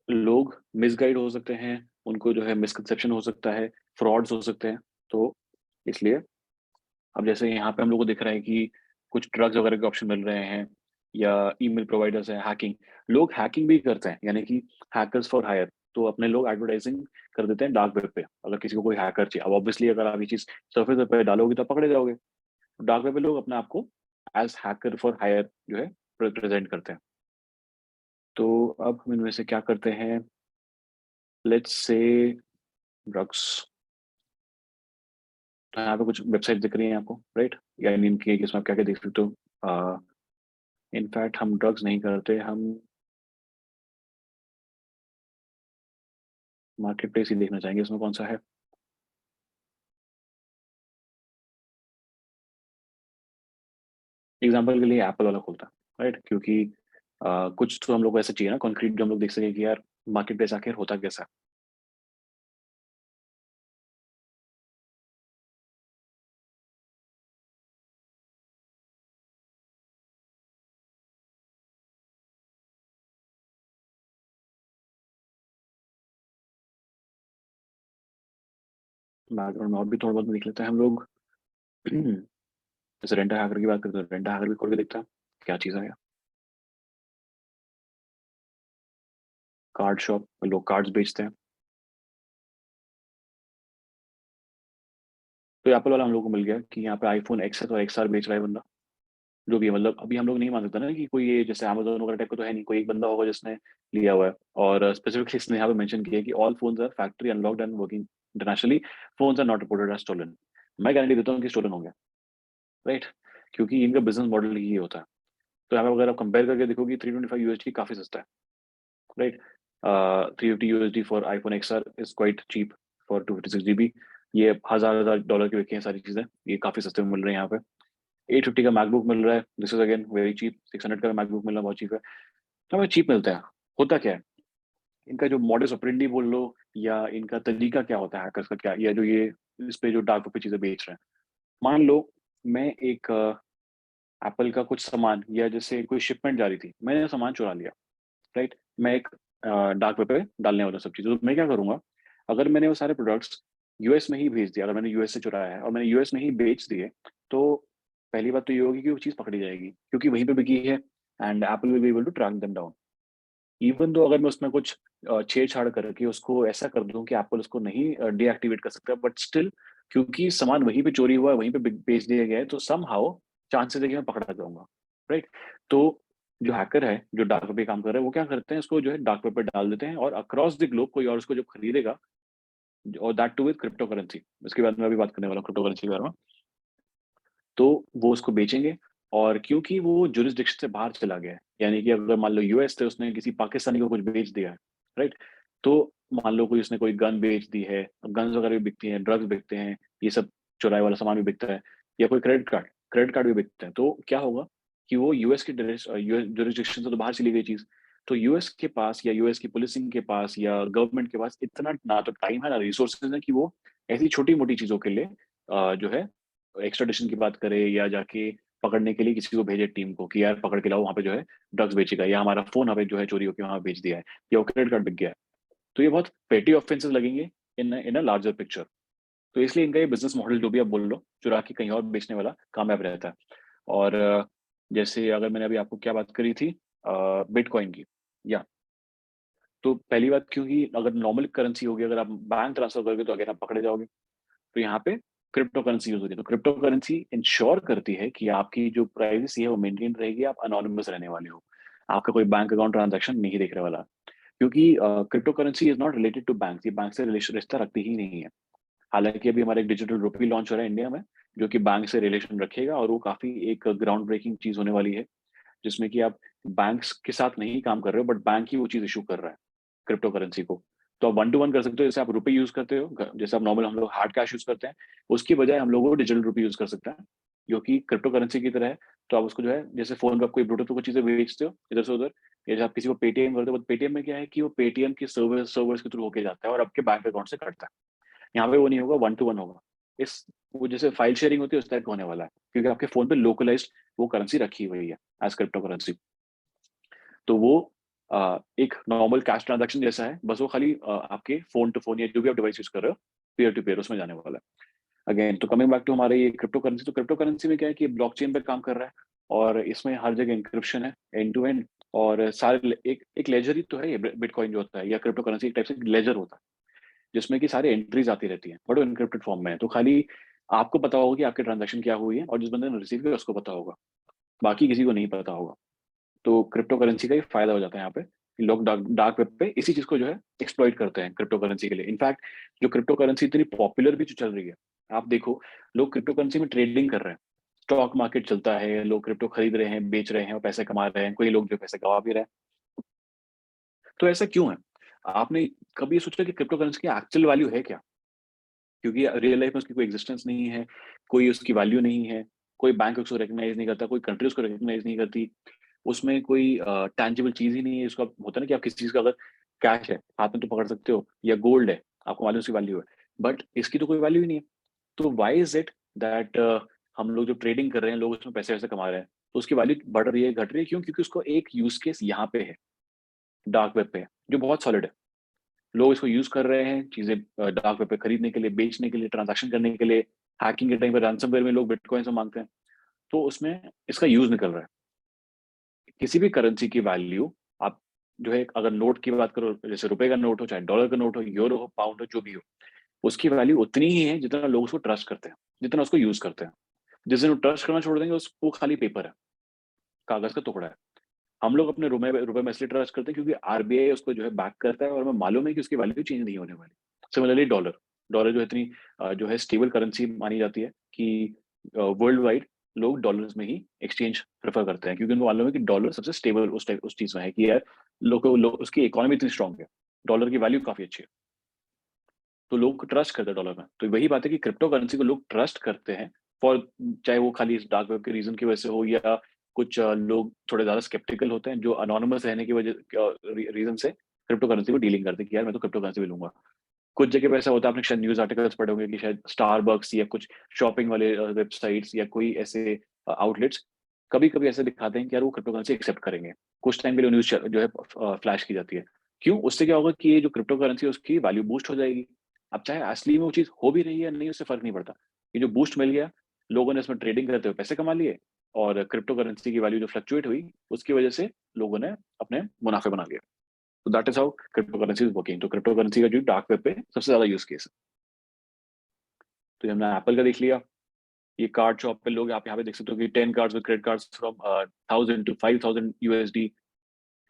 लोग मिसगाइड हो सकते हैं, उनको जो है मिसकंसेप्शन हो सकता है, फ्रॉड्स हो सकते हैं। तो इसलिए अब जैसे यहाँ पे हम लोग को दिख रहा है कि कुछ ड्रग्स वगैरह के ऑप्शन मिल रहे हैं, या ईमेल प्रोवाइडर्स है, हैकिंग, लोग हैकिंग भी करते हैं, यानी कि हैकर्स फॉर हायर। तो अपने लोग एडवर्टाइजिंग कर देते हैं डार्क वेब पे, अगर किसी को कोई हैकर चाहिए। अब ऑब्वियसली अगर आप ये चीज सरफेस वेब पे डालोगे तो आप पकड़े जाओगे। डार्क वेब पे लोग अपने आप को एज हैकर फॉर हायर जो है प्रेजेंट करते हैं। तो अब हम इनमें से क्या करते हैं, लेट्स से ड्रग्स। तो यहाँ पे कुछ वेबसाइट दिख रही है आपको, राइट, यानी इनकी इसमें आप क्या क्या देख सकते हो। इनफैक्ट हम ड्रग्स नहीं करते, हम मार्केट प्लेस ही देखना चाहेंगे, इसमें कौन सा है। एग्जाम्पल के लिए एप्पल वाला खोलता है, राइट, क्योंकि कुछ तो हम लोग को ऐसा चाहिए ना कॉन्क्रीट, जो हम लोग देख सके कि यार मार्केट प्लेस आखिर होता कैसा है। बैकग्राउंड में और भी थोड़ा बहुत देख लेते हैं हम लोग। जैसे रेंटा हैकर की बात करते हैं, रेंटा हैकर भी खोल के देखता है क्या चीज़ है। कार्ड शॉप, लोग कार्ड्स बेचते हैं। तो एप्पल वाला हम लोग को मिल गया कि यहाँ पे आईफोन एक्स है तो XR बेच रहा है बंदा, जो भी है। मतलब अभी हम लोग नहीं मान सकते ना कि कोई ये जैसे अमेजोन वगैरह टाइप का तो है नहीं, कोई एक बंदा होगा जिसने लिया हुआ है। और स्पेसिफिकली इसने यहाँ पे मेंशन किया है कि all phones are factory unlocked and working internationally, phones are not reported as stolen. मैं गारंटी देता हूँ कि स्टोलन हो गया, राइट, क्योंकि इनका बिजनेस मॉडल ही ये होता है। तो यहाँ पे अगर आप कंपेयर करके देखोगे, $325 काफी सस्ता है, right. 350 USD for iPhone XR is quite cheap for 256 GB। ये हजार हजार डॉलर की बिकी हैं सारी चीजें, ये काफी सस्ते में मिल रहे हैं यहाँ पे। 850 का मैकबुक मिल रहा है, this is again very cheap. 600 का मैकबुक मिलना बहुत चीप है। तो हमें चीप मिलता है। होता क्या है, इनका जो मॉडस ऑपरेंडी बोल लो, या इनका तरीका क्या होता है हैकर्स का, क्या या जो ये इस पे जो डार्क वेब पे चीज़ें बेच रहे हैं। मान लो मैं एक एप्पल का कुछ सामान या जैसे कोई शिपमेंट जा रही थी, मैंने सामान चुरा लिया, राइट? मैं एक डार्क वेब पे डालने वाला सब चीज़ें, तो मैं क्या करूँगा, अगर मैंने वो सारे प्रोडक्ट्स यूएस में ही भेज दिया, अगर मैंने यूएस से चुराया है और मैंने यूएस में ही बेच दिए, तो पहली बात तो ये होगी कि वो चीज़ पकड़ी जाएगी, क्योंकि वहीं पे बिकी है and Apple will be able to track them down. Even though अगर मैं उसमें कुछ छेड़-छाड़ करके उसको ऐसा कर दूँ कि एप्पल उसको नहीं डीएक्टिवेट कर सकता, बट स्टिल क्योंकि सामान वहीं पे चोरी हुआ है, वहीं पे बेच दिया गया है, तो समहाउ चांसेस है कि मैं पकड़ा जाऊँगा, राइट? तो जो हैकर है, जो डार्क वेब पे काम कर रहा है, वो क्या करते हैं, इसको जो है डार्क वेब पे डाल देते हैं और अक्रॉस द ग्लोब कोई और उसको जब खरीदेगा और that too with cryptocurrency, उसके बाद मैं अभी बात करने वाला हूँ क्रिप्टो करेंसी के बारे में। तो वो उसको बेचेंगे और क्योंकि वो जुरिसडिक्शन से बाहर चला गया है, यानी कि अगर मान लो यूएस थे, उसने किसी पाकिस्तानी को कुछ बेच दिया है, राइट? तो मान लो कोई उसने कोई गन बेच दी है, गन्स वगैरह भी बिकती हैं, ड्रग्स बिकते हैं, ये सब चुराए वाला सामान भी बिकता है या कोई क्रेडिट कार्ड भी बिकते हैं। तो क्या होगा कि वो यूएस की यूएस जुरिसडिक्शन से तो बाहर चली गई चीज़। तो यूएस के पास या यूएस की पुलिसिंग के पास या गवर्नमेंट के पास इतना ना तो टाइम है, ना रिसोर्सेज़ है कि वो ऐसी छोटी-मोटी चीज़ों के लिए जो है एक्स्ट्राडिशन की बात करें या जाके पकड़ने के लिए किसी को भेजे टीम को कि यार पकड़ के लाओ, वहाँ पे जो है ड्रग्स बेचेगा या हमारा फ़ोन हमें जो है चोरी होके वहाँ बेच दिया है या वो क्रेडिट कार्ड बिक गया है। तो ये बहुत पेटी ऑफेंसेस लगेंगे इन अ लार्जर पिक्चर। तो इसलिए इनका ये बिज़नेस मॉडल जो भी आप बोल लो, चुरा के कहीं और बेचने वाला कामयाब रहता है। और जैसे अगर मैंने अभी आपको क्या बात करी थी बिटकॉइन की या तो पहली बात क्योंकि अगर नॉर्मल करेंसी होगी, अगर आप बैंक ट्रांसफर करोगे तो अगेन आप पकड़े जाओगे। तो यहाँ पे क्रिप्टो करेंसी यूज़ होती है। तो क्रिप्टो करेंसी इंश्योर करती है कि आपकी जो प्राइवेसी है वो मेंटेन रहेगी, आप एनोनिमस रहने वाले हो। आपका कोई बैंक अकाउंट ट्रांज़ैक्शन नहीं दिखने वाला। क्योंकि cryptocurrency is not related to banks, ये बैंक से रिश्ता रखती ही नहीं है। हालाँकि अभी हमारा एक डिजिटल रुपी लॉन्च हो रहा है इंडिया में, जो कि बैंक से रिलेशन रखेगा और वो काफ़ी एक ग्राउंड ब्रेकिंग चीज़ होने वाली है, जिसमें कि आप बैंक्स के साथ नहीं काम कर रहे हो, बट बैंक ही वो चीज़ इश्यू कर रहा है, क्रिप्टो करेंसी को। तो आप वन टू वन कर सकते हो, जैसे आप रुपए यूज़ करते हो, जैसे आप नॉर्मल हम लोग हार्ड कैश यूज़ करते हैं, उसकी बजाय हम लोग वो डिजिटल रुपए यूज़ कर सकते हैं, जो कि क्रिप्टो करेंसी की तरह है। तो आप उसको जो है, जैसे फ़ोन पे आप कोई ब्लूटूथ पे कुछ चीज़ें बेचते हो, इधर से उधर, या जब आप किसी को पेटीएम करते हो, तो पेटीएम में क्या है कि वो पेटीएम के सर्वर्स के थ्रू होके जाता है और आपके बैंक अकाउंट से कटता है। यहाँ पे वो नहीं होगा, वन टू वन होगा। इस वो जैसे फाइल शेयरिंग होती है, उस टाइप का होने वाला है, क्योंकि आपके फ़ोन पे लोकलाइज़्ड वो करेंसी रखी हुई है एज़ क्रिप्टो करेंसी। तो वो एक नॉर्मल कैश ट्रांज़ैक्शन जैसा है, बस वो खाली आपके फ़ोन टू फ़ोन या जो भी आप डिवाइस यूज़ कर रहे हो, पीयर टू पीयर उसमें जाने वाला है। अगेन तो कमिंग बैक टू हमारे ये क्रिप्टो करेंसी, तो क्रिप्टो करेंसी में क्या है कि ब्लॉकचेन पे काम कर रहा है और इसमें हर जगह एन्क्रिप्शन है, एंड टू एंड, और सारे एक एक लेजर ही तो है ये बिटकॉइन जो होता है या क्रिप्टो करेंसी एक टाइप से लेजर होता है, जिसमें कि सारी एंट्रीज़ आती रहती हैं, बट वो एन्क्रिप्टेड फॉर्म में है। तो खाली आपको पता होगा कि आपकी ट्रांज़ैक्शन क्या हुई है और जिस बंदे ने रिसीव किया उसको पता होगा, बाकी किसी को नहीं पता होगा। तो क्रिप्टो करेंसी का ये फ़ायदा हो जाता है यहाँ पे, कि लोग डार्क डार्क वेब पे इसी चीज़ को जो है एक्सप्लॉइट करते हैं क्रिप्टो करेंसी के लिए। इनफैक्ट जो क्रिप्टो करेंसी इतनी पॉपुलर भी जो चल रही है, आप देखो लोग क्रिप्टो करेंसी में ट्रेडिंग कर रहे हैं। स्टॉक मार्केट चलता है, लोग क्रिप्टो खरीद रहे हैं, बेच रहे हैं और पैसे कमा रहे हैं, कोई लोग जो पैसे गँवा भी रहे हैं। तो ऐसा क्यों है? आपने कभी ये सोचा कि क्रिप्टो करेंसी की एक्चुअल वैल्यू है क्या? क्योंकि रियल लाइफ में उसकी कोई एक्जिस्टेंस नहीं है, कोई उसकी वैल्यू नहीं है, कोई बैंक उसको रिकॉग्नाइज़ नहीं करता, कोई कंट्री उसको रिकॉग्नाइज़ नहीं करती। उसमें कोई टैंजिबल चीज़ ही नहीं है, उसका होता है ना कि आप किसी चीज़ का अगर कैश है, हाथ में तो पकड़ सकते हो, या गोल्ड है, आपको मालूम है उसकी वैल्यू है, बट इसकी तो कोई वैल्यू ही नहीं है। तो व्हाई इज़ इट दैट हम लोग जो ट्रेडिंग कर रहे हैं, लोग उसमें पैसे-वैसे कमा रहे हैं, तो उसकी वैल्यू बढ़ रही है, घट रही है, क्यों? क्योंकि उसको एक यूज़ केस यहाँ पे है, डार्क वेब पे है, जो बहुत सॉलिड है। लोग इसको यूज़ कर रहे हैं, चीज़ें डार्क वेब पे खरीदने के लिए, बेचने के लिए, ट्रांज़ैक्शन करने के लिए, हैकिंग के टाइम पे रैनसमवेयर में लोग बिटकॉइन से माँगते हैं, तो उसमें इसका यूज़ निकल रहा है। किसी भी करेंसी की वैल्यू आप जो है, अगर नोट की बात करो, जैसे रुपए का नोट हो, चाहे डॉलर का नोट हो, यूरो हो, पाउंड हो, जो भी हो, उसकी वैल्यू उतनी ही है जितना लोग उसको ट्रस्ट करते हैं, जितना उसको यूज़ करते हैं। जिस दिन वो ट्रस्ट करना छोड़ देंगे, उस वो खाली पेपर है, कागज़ का टुकड़ा है। हम लोग अपने रुपए रुपए में इसलिए ट्रस्ट करते हैं क्योंकि आरबीआई उसको जो है बैक करता है और हमें मालूम है कि उसकी वैल्यू चेंज नहीं होने वाली। सिमिलरली डॉलर, डॉलर जो है इतनी जो है स्टेबल करेंसी मानी जाती है कि वर्ल्ड वाइड लोग डॉलर्स में ही एक्सचेंज प्रेफ़र करते हैं, क्योंकि उनको मालूम है कि डॉलर सबसे स्टेबल उस चीज़ में है कि यार उसकी इकोनॉमी इतनी स्ट्रॉन्ग है, डॉलर की वैल्यू काफ़ी अच्छी है। तो लोग ट्रस्ट करते हैं डॉलर में। तो वही बात है कि क्रिप्टो करेंसी को लोग ट्रस्ट करते हैं फॉर, चाहे वो खाली इस डार्क वेब के रीज़न की वजह से हो या कुछ लोग थोड़े ज़्यादा स्केप्टिकल होते हैं जो एनोनिमस रहने की वजह रीज़न से क्रिप्टो करेंसी को डीलिंग करते हैं कि यार मैं तो क्रिप्टो करेंसी भी लूँगा। कुछ जगह पे ऐसा होता है, आपने शायद न्यूज़ आर्टिकल्स पढ़े होंगे कि शायद स्टारबक्स या कुछ शॉपिंग वाले वेबसाइट्स या कोई ऐसे आउटलेट्स कभी-कभी ऐसे दिखाते हैं कि यार वो क्रिप्टो करेंसी एक्सेप्ट करेंगे। कुछ टाइम के लिए न्यूज़ जो है फ्लैश की जाती है। क्यों? उससे क्या होगा कि ये जो क्रिप्टो करेंसी है उसकी वैल्यू बूस्ट हो जाएगी। अब चाहे असली में वो चीज़ हो भी रही है या नहीं, उससे फ़र्क नहीं पड़ता। ये जो बूस्ट मिल गया, लोगों ने इसमें ट्रेडिंग करते हुए पैसे कमा लिए और क्रिप्टो करेंसी की वैल्यू जो फ्लक्चुएट हुई, उसकी वजह से लोगों ने अपने मुनाफ़े बना लिए। तो that is how crypto currency is working. तो क्रिप्टो करेंसी का जो डार्क वेब पे सबसे ज़्यादा यूज़ केस है। तो ये हमने एप्पल का देख लिया। ये कार्ड शॉप पे लोग आप यहाँ पे देख सकते हो कि 10 cards with credit cards from 1000 to 5000 USD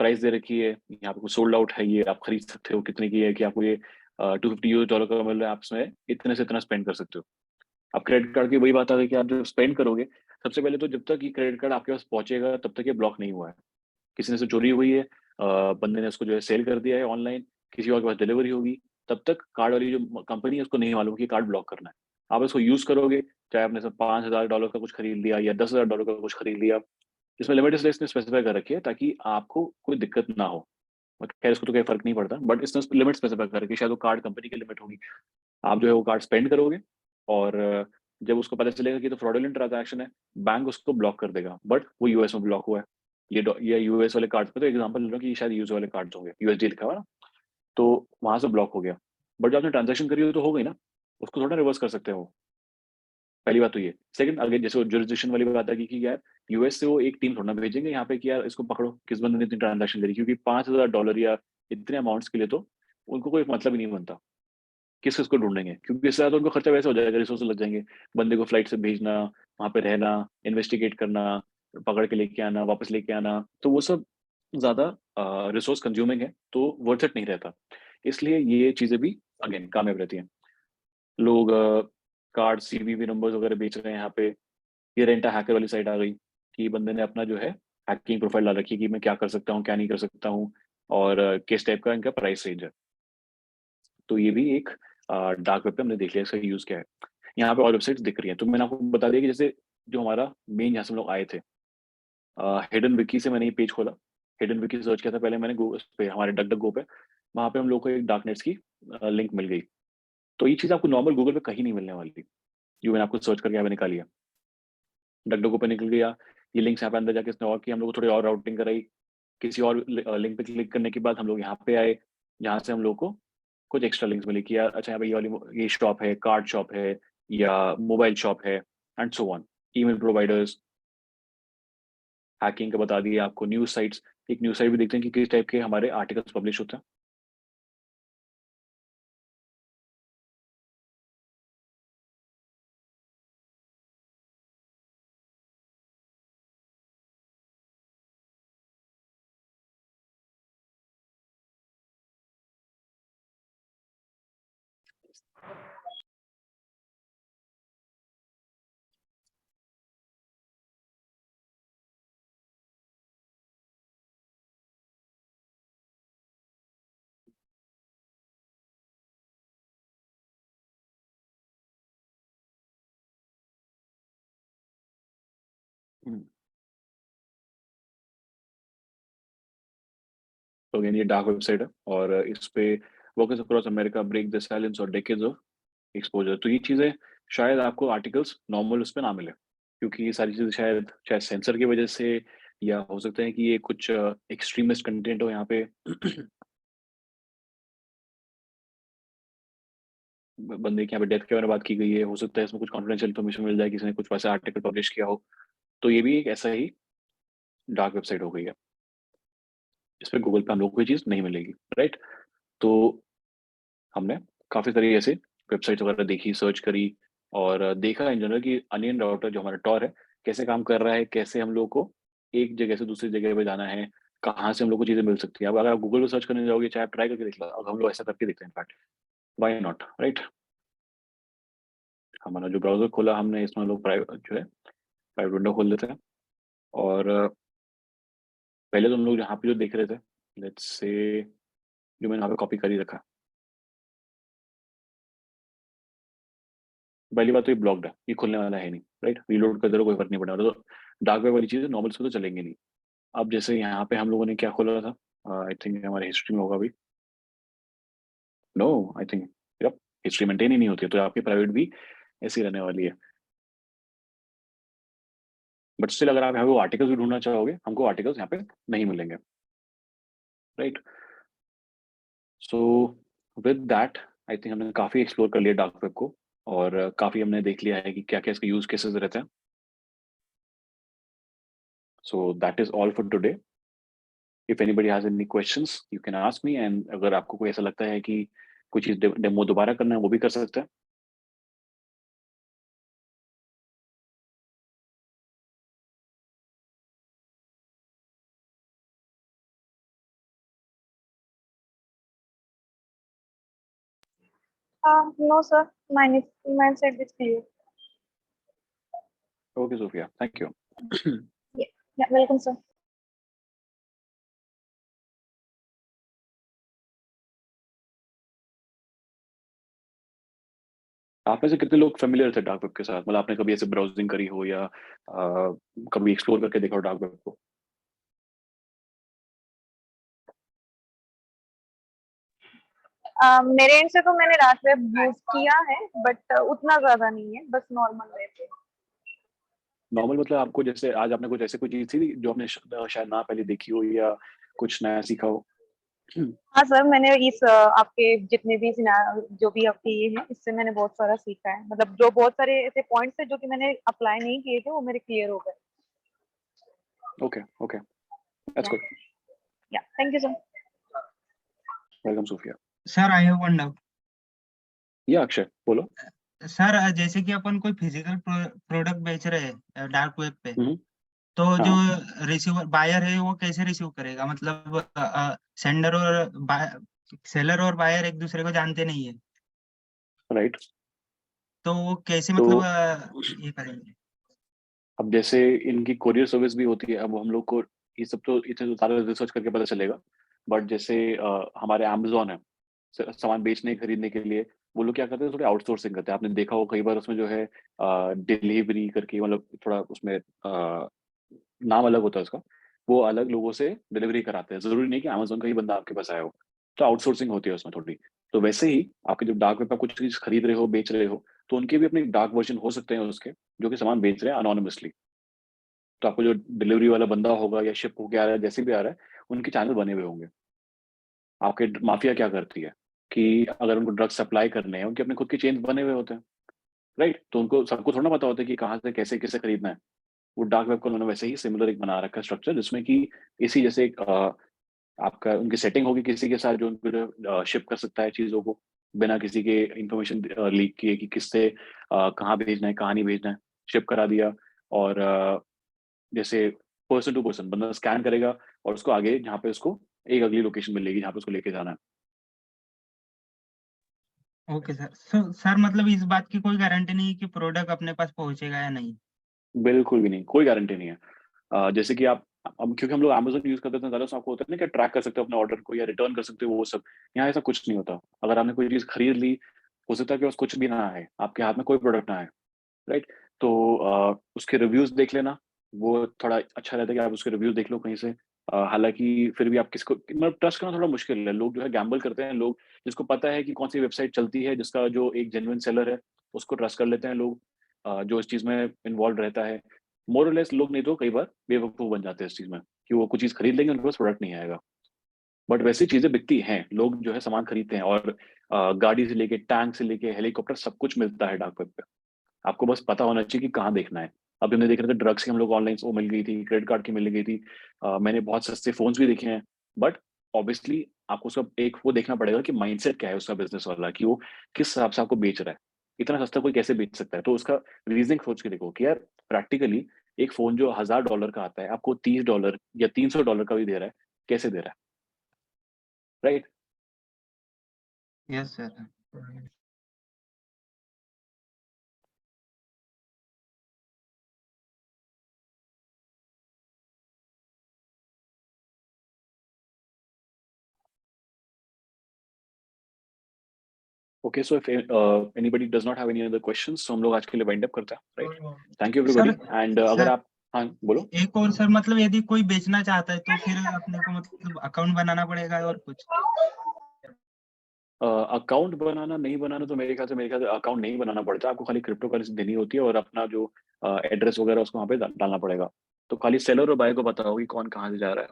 price दे रखी है। यहाँ पे कुछ सोल्ड आउट है, ये आप खरीद सकते हो कितने की है कि आपको ये $250 यूएस डॉलर का मिल रहा है, आप इसमें इतने से इतना स्पेंड कर सकते हो। अब क्रेडिट कार्ड की वही बात आ गई कि आप जब स्पेंड करोगे, सबसे पहले तो जब तक ये क्रेडिट कार्ड आपके पास पहुँचेगा तब तक ये ब्लॉक नहीं हुआ है। किसी ने से चोरी हुई है, बंदे ने उसको जो है सेल कर दिया है ऑनलाइन, किसी और के पास डिलीवरी होगी, तब तक कार्ड वाली जो कंपनी है उसको नहीं मालूम कि कार्ड ब्लॉक करना है। आप इसको यूज़ करोगे, चाहे आपने सब $5000 का कुछ खरीद लिया या $10,000 का कुछ खरीद लिया, इसमें लिमिट इसलिए इसने स्पेसिफाई कर रखी है ताकि आपको कोई दिक्कत ना हो। बट खैर इसको तो कोई फ़र्क नहीं पड़ता, बट इसने लिमिट स्पेसिफाई कर रखी है, शायद वो कार्ड कंपनी की लिमिट होगी। आप जो है वो कार्ड स्पेंड करोगे और जब उसको पता चलेगा कि ये तो फ्रॉडुलेंट ट्रांज़ैक्शन है, बैंक उसको ब्लॉक कर देगा। बट वो यूएस में ब्लॉक हुआ है। ये यूएस वाले कार्ड्स पे तो एग्ज़ाम्पल ले रहा हूँ कि शायद यूएस वाले कार्ड्स होंगे, यूएसडी लिखा हुआ है ना, तो वहाँ से ब्लॉक हो गया। बट जो आपने ट्रांज़ैक्शन करी हो तो हो गई ना, उसको थोड़ा रिवर्स कर सकते हो। पहली बात तो ये। सेकंड अगेन जैसे वो जुरिसडिक्शन वाली बात आ गई कि यार यूएस से वो एक टीम थोड़ी ना भेजेंगे यहाँ पे कि यार इसको पकड़ो, किस बंदे ने इतनी ट्रांज़ैक्शन करी, क्योंकि $5000 या इतने अमाउंट्स के लिए तो उनको कोई मतलब ही नहीं बनता। किस-किस को ढूँढेंगे? क्योंकि इससे ज़्यादा उनका खर्चा वैसे हो जाएगा, रिसोर्सेज़ लग जाएँगे। बंदे को फ्लाइट से भेजना, वहाँ पे रहना, इन्वेस्टिगेट करना, पकड़ के लेके आना, वापस लेके आना, तो वो सब ज़्यादा रिसोर्स कंज्यूमिंग है, तो वर्थ इट नहीं रहता। इसलिए ये चीज़ें भी अगेन कामयाब रहती हैं। लोग कार्ड, सीवीवी नंबर्स वगैरह बेच रहे हैं यहाँ पे। ये रेंट अ हैकर वाली साइट आ गई, कि बंदे ने अपना जो है हैकिंग प्रोफाइल डाल रखी है कि मैं क्या कर सकता हूँ, क्या नहीं कर सकता हूँ और किस टाइप का इनका प्राइस रेंज है। तो ये भी एक डार्क वेब पे हमने देख लिया इसका यूज़ क्या है। यहाँ पे और वेबसाइट्स दिख रही हैं, तो मैंने आपको बता दिया कि जैसे जो हमारा मेन जहाँ से हम लोग आए थे, हिडन विकी से मैंने ये पेज खोला। हिडन विकी सर्च किया था पहले मैंने उस पे हमारे डक-डक-गो पे, वहाँ पे हम लोग को एक डार्कनेट्स की लिंक मिल गई। तो ये चीज़ आपको नॉर्मल गूगल पे कहीं नहीं मिलने वाली थी, जो मैंने आपको सर्च करके यहाँ पे निकाली है। डक-डक-गो पे निकल गया, ये लिंक्स यहाँ पे अंदर जाके इसने और की हम लोग को थोड़ी और राउटिंग कराई। किसी और लिंक पे क्लिक करने के बाद हम लोग यहाँ पे आए, जहाँ से हम लोग को कुछ एक्स्ट्रा लिंक्स मिली कि यार अच्छा यहाँ पे ये वाली ये शॉप है, कार्ड शॉप है या मोबाइल शॉप है and so on. Email providers, hacking का बता दिया आपको, न्यूज़ साइट्स, एक न्यूज़ साइट भी देखते हैं कि किस टाइप के हमारे आर्टिकल्स पब्लिश होते हैं। हुँ, तो अगेन ये डार्क वेबसाइट है और इस पे workers across America break the silence और डेकेड्स ऑफ एक्सपोज़र। तो ये चीज़ें शायद आपको आर्टिकल्स नॉर्मल उस पे ना मिले, क्योंकि ये सारी चीज़ें शायद सेंसर की वजह से या हो सकता है कि ये कुछ एक्सट्रीमिस्ट कंटेंट हो यहाँ पे। बंदे की यहाँ पे डेथ के बारे में बात की गई है, हो सकता है इसमें कुछ कॉन्फिडेंशियल इन्फॉर्मेशन मिल जाए, किसी ने कुछ वैसा आर्टिकल पब्लिश किया हो, तो ये भी एक ऐसा ही डार्क वेबसाइट हो गई है। इस पे गूगल पे हम लोग को ये चीज़ नहीं मिलेगी, राइट? तो हमने काफ़ी सारी ऐसे वेबसाइट्स वगैरह देखी, सर्च करी और देखा इन जनरल कि अनियन राउटर जो हमारा टॉर है, कैसे काम कर रहा है, कैसे हम लोग को एक जगह से दूसरी जगह पे जाना है, कहाँ से हम लोग को चीज़ें मिल सकती हैं। अब अगर आप गूगल पे सर्च करने जाओगे, चाहे आप ट्राई करके देख लो, अब हम लोग ऐसा करके देखते हैं इनफैक्ट, व्हाई नॉट, राइट? हमारा जो ब्राउज़र खोला हमने, इसमें हम लोग जो है प्राइवेट विंडो खोल लेते हैं और पहले तो हम लोग यहाँ पे जो देख रहे थे, लेट्स से जो मैंने यहाँ पे कॉपी कर ही रखा। पहली बात तो ये ब्लॉक्ड है, ये खुलने वाला है नहीं, राइट? रीलोड करते रहो कोई फ़र्क नहीं पड़ने वाला। तो डार्क वेब वाली चीज़ें नॉर्मल से तो चलेंगी नहीं। अब जैसे यहाँ पे हम लोगों ने क्या खोला था, आई थिंक हमारे हिस्ट्री में होगा अभी। No, I think history maintain ही नहीं होती है, तो आपकी प्राइवेट भी ऐसी रहने वाली है। बट स्टिल अगर आप यहाँ पे वो आर्टिकल्स भी ढूंढना चाहोगे, हमको आर्टिकल्स यहाँ पे नहीं मिलेंगे, right. So with that I think हमने काफ़ी एक्सप्लोर कर लिया डार्क वेब को, और काफ़ी हमने देख लिया है कि क्या क्या इसके यूज केसेस रहते हैं। So that is all for today. If anybody has any questions you can ask me, and अगर आपको कोई ऐसा लगता है कि कोई चीज़ डेमो दोबारा करना है, वो भी कर सकते हैं। No, sir. My side is clear. Okay Sophia, thank you. Yeah, welcome, sir. आप में से कितने लोग फेमिलियर थे डार्क वेब के साथ? मतलब आपने कभी ऐसे ब्राउजिंग करी हो या कभी एक्सप्लोर करके देखा हो डार्क वेब को? मेरे एंड से तो मैंने डार्क वेब यूज किया है, बट उतना ज्यादा नहीं है, बस नॉर्मल वे पे। नॉर्मल मतलब आपको जैसे आज आपने कुछ ऐसे कोई चीज़ थी जो आपने शायद ना पहले देखी हो या कुछ नया सीखा हो? हाँ सर, मैंने इस आपके जितने भी जो भी आपके ये हैं, इससे मैंने बहुत सारा सीखा है। मतलब जो बहुत सारे ऐसे पॉइंट्स थे जो कि मैंने अप्लाई नहीं किए थे, वो मेरे क्लियर हो गए। Okay, okay, that's good. Yeah thank you sir. Welcome Sophia. Sir I have one doubt. Yeah Akshay बोलो। सर जैसे कि अपन कोई फिजिकल प्रोडक्ट बेच रहे हैं डार्क वेब पे, हम्म, तो जो हाँ, रिसीवर बायर है वो कैसे रिसीव करेगा? मतलब सेंडर और सेलर और बायर एक दूसरे को जानते नहीं है, राइट। तो वो कैसे तो मतलब ये करेंगे? अब जैसे इनकी कोरियर सर्विस भी होती है, अब हम लोग को ये सब तो इतने तो सारा रिसर्च करके पता चलेगा। बट जैसे हमारे अमेजोन है, सामान बेचने खरीदने के लिए, वो लोग क्या करते हैं, थोड़ी आउटसोर्सिंग करते हैं। आपने देखा हो कई बार उसमें जो है डिलीवरी करके, मतलब थोड़ा उसमें नाम अलग होता है उसका, वो अलग लोगों से डिलीवरी कराते हैं। जरूरी नहीं कि अमेजोन का ही बंदा आपके पास आया हो, तो आउटसोर्सिंग होती है उसमें थोड़ी। तो वैसे ही आपके जब डार्क वेब पर कुछ चीज खरीद रहे हो, बेच रहे हो, तो उनके भी अपने डार्क वर्जन हो सकते हैं उसके, जो कि सामान बेच रहे हैं अनोनिमसली। तो आपको जो डिलीवरी वाला बंदा होगा या शिप होके आ रहा है, जैसे भी आ रहा है, उनके चैनल बने हुए होंगे। आपके माफिया क्या करती है कि अगर उनको ड्रग्स सप्लाई करने हैं, उनके अपने खुद के चेन बने हुए होते हैं, राइट। तो उनको सबको थोड़ा पता होता है कि कहाँ से कैसे किसे खरीदना है। वो डार्क वेब को उन्होंने वैसे ही सिमिलर एक बना रखा है स्ट्रक्चर, जिसमें कि इसी जैसे एक आपका उनकी सेटिंग होगी किसी के साथ, जो उनको शिप कर सकता है चीज़ों को बिना किसी के इंफॉर्मेशन लीक किए कि किससे कहाँ भेजना है, कहाँ नहीं भेजना है। शिप करा दिया, और जैसे पर्सन टू पर्सन बंदा स्कैन करेगा, और उसको आगे जहाँ पे उसको एक अगली लोकेशन मिलेगी जहाँ पे उसको लेके जाना है। Okay sir. सर मतलब इस बात की कोई गारंटी नहीं कि प्रोडक्ट अपने पास पहुंचेगा या नहीं? बिल्कुल भी नहीं, कोई गारंटी नहीं है। जैसे कि आप अब क्योंकि हम लोग अमेजोन यूज करते हैं ज़्यादा, तो आपको होता है ना कि ट्रैक कर सकते हो अपने ऑर्डर को या रिटर्न कर सकते हो, वो सब। यहाँ ऐसा कुछ नहीं होता। अगर आपने कोई चीज़ खरीद ली, हो सकता है कि बस कुछ भी ना आए, आपके हाथ में कोई प्रोडक्ट ना आए, राइट। तो उसके रिव्यूज देख लेना, वो थोड़ा अच्छा रहता है कि आप उसके रिव्यूज देख लो कहीं से। हालांकि फिर भी आप किसको, मतलब ट्रस्ट करना थोड़ा मुश्किल है। लोग जो है गैम्बल करते हैं, लोग जिसको पता है कि कौन सी वेबसाइट चलती है, जिसका जो एक जेन्युइन सेलर है, उसको ट्रस्ट कर लेते हैं लोग, जो इस चीज़ में इन्वॉल्व रहता है। मोर और लेस लोग नहीं तो कई बार बेवकूफ़ बन जाते हैं इस चीज़ में, कि वो कुछ चीज़ खरीद लेंगे, उनके पास प्रोडक्ट नहीं आएगा। बट वैसी चीज़ें बिकती हैं, लोग जो है सामान खरीदते हैं, और गाड़ी से लेके टैंक से लेके हेलीकॉप्टर सब कुछ मिलता है डार्क वेब पे। आपको बस पता होना चाहिए कि कहाँ देखना है। अभी हमने देख रहे थे ड्रग्स की, हम लोग ऑनलाइन वो मिल गई थी, क्रेडिट कार्ड की मिल गई थी। मैंने बहुत सस्ते फोन्स भी देखे हैं। बट ऑब्वियसली आपको उसका एक वो देखना पड़ेगा कि माइंडसेट क्या है उसका बिजनेस वाला, कि वो किस हिसाब से आपको बेच रहा है। इतना सस्ता कोई कैसे बेच सकता है? तो उसका रीजनिंग सोच के देखो कि यार प्रैक्टिकली एक फोन जो $1000 का आता है, आपको $30 या $300 का भी दे रहा है, कैसे दे रहा है, right. Yes sir. Okay, so if anybody does not have any other questions, तो हम लोग आज के लिए वाइंड अप करते हैं, right. Thank you sir everybody, and अगर सर आप, हाँ बोलो। एक और सर, मतलब यदि कोई बेचना चाहता है तो फिर अपने को मतलब अकाउंट बनाना पड़ेगा और कुछ? अकाउंट बनाना नहीं बनाना तो मेरे ख्याल से अकाउंट नहीं बनाना पड़ता, आपको खाली क्रिप्टो करेंसी देनी होती है और अपना जो एड्रेस वगैरह उसको वहाँ पे डालना पड़ेगा। तो खाली सेलर और बायर को पता होगा कि कौन कहाँ से जा रहा है,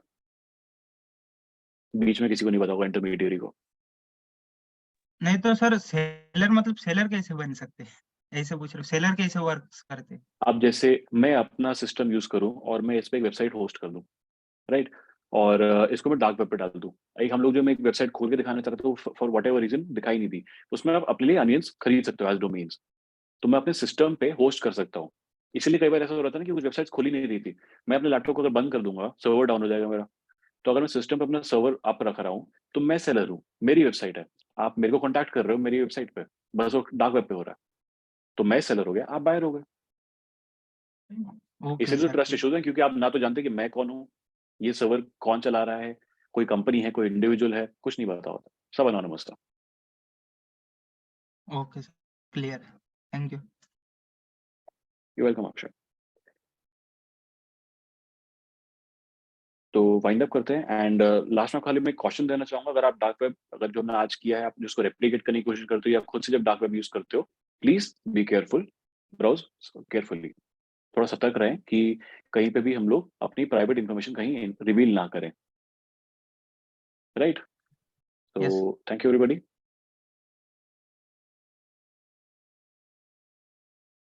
बीच में किसी को नहीं पता होगा, इंटरमीडियरी को। नहीं तो सर सेलर मतलब सेलर कैसे बन सकते हैं, ऐसे पूछ रहे हो, सेलर कैसे वर्क करते हैं? अब जैसे मैं अपना सिस्टम यूज करूं और मैं इस पे एक वेबसाइट होस्ट कर दूं, राइट, और इसको मैं डार्क वेब पे डाल दूं। एक हम लोग जो मैं एक वेबसाइट खोल के दिखाना चाहता हूँ, फॉर वट एवर रीजन दिखाई नहीं दी, उसमें आप अपने लिए अनियंस खरीद सकते हो एज डोमेन्स, तो मैं अपने सिस्टम पे होस्ट कर सकता हूँ। इसीलिए कई बार ऐसा हो रहा था ना कि कुछ वेबसाइट्स खोली नहीं रही थी, मैं अपने लैपटॉप को अगर बंद कर दूंगा सर्वर डाउन हो जाएगा मेरा। तो अगर मैं सिस्टम पे अपना सर्वर अप रख रहा हूँ तो मैं सेलर हूँ, मेरी वेबसाइट है, आप मेरे को कॉन्टैक्ट कर रहे हो मेरी वेबसाइट पे, बस वो डार्क वेब पे हो रहा है, तो मैं सेलर हो गया, आप बायर हो गए। ओके इसलिए तो सर ट्रस्ट ठीक। इश्यूज है, क्योंकि आप ना तो जानते कि मैं कौन हूँ, ये सर्वर कौन चला रहा है, कोई कंपनी है, कोई इंडिविजुअल है, कुछ नहीं पता होता, सब अनोनिमस था। ओके सर, क्लियर है, thank you. You welcome Akshay. तो वाइंड अप करते हैं एंड लास्ट में खाली मैं क्वेश्चन देना चाहूंगा, अगर आप डार्क वेब, अगर जो हमने आज किया है आप जिसको रेप्लिकेट करने की कोशिश करते हो या खुद से जब डार्क वेब यूज करते हो, please be careful, browse carefully, थोड़ा सतर्क रहें कि कहीं पे भी हम लोग अपनी प्राइवेट इंफॉर्मेशन कहीं रिवील ना करें, राइट। तो यस। Thank you everybody.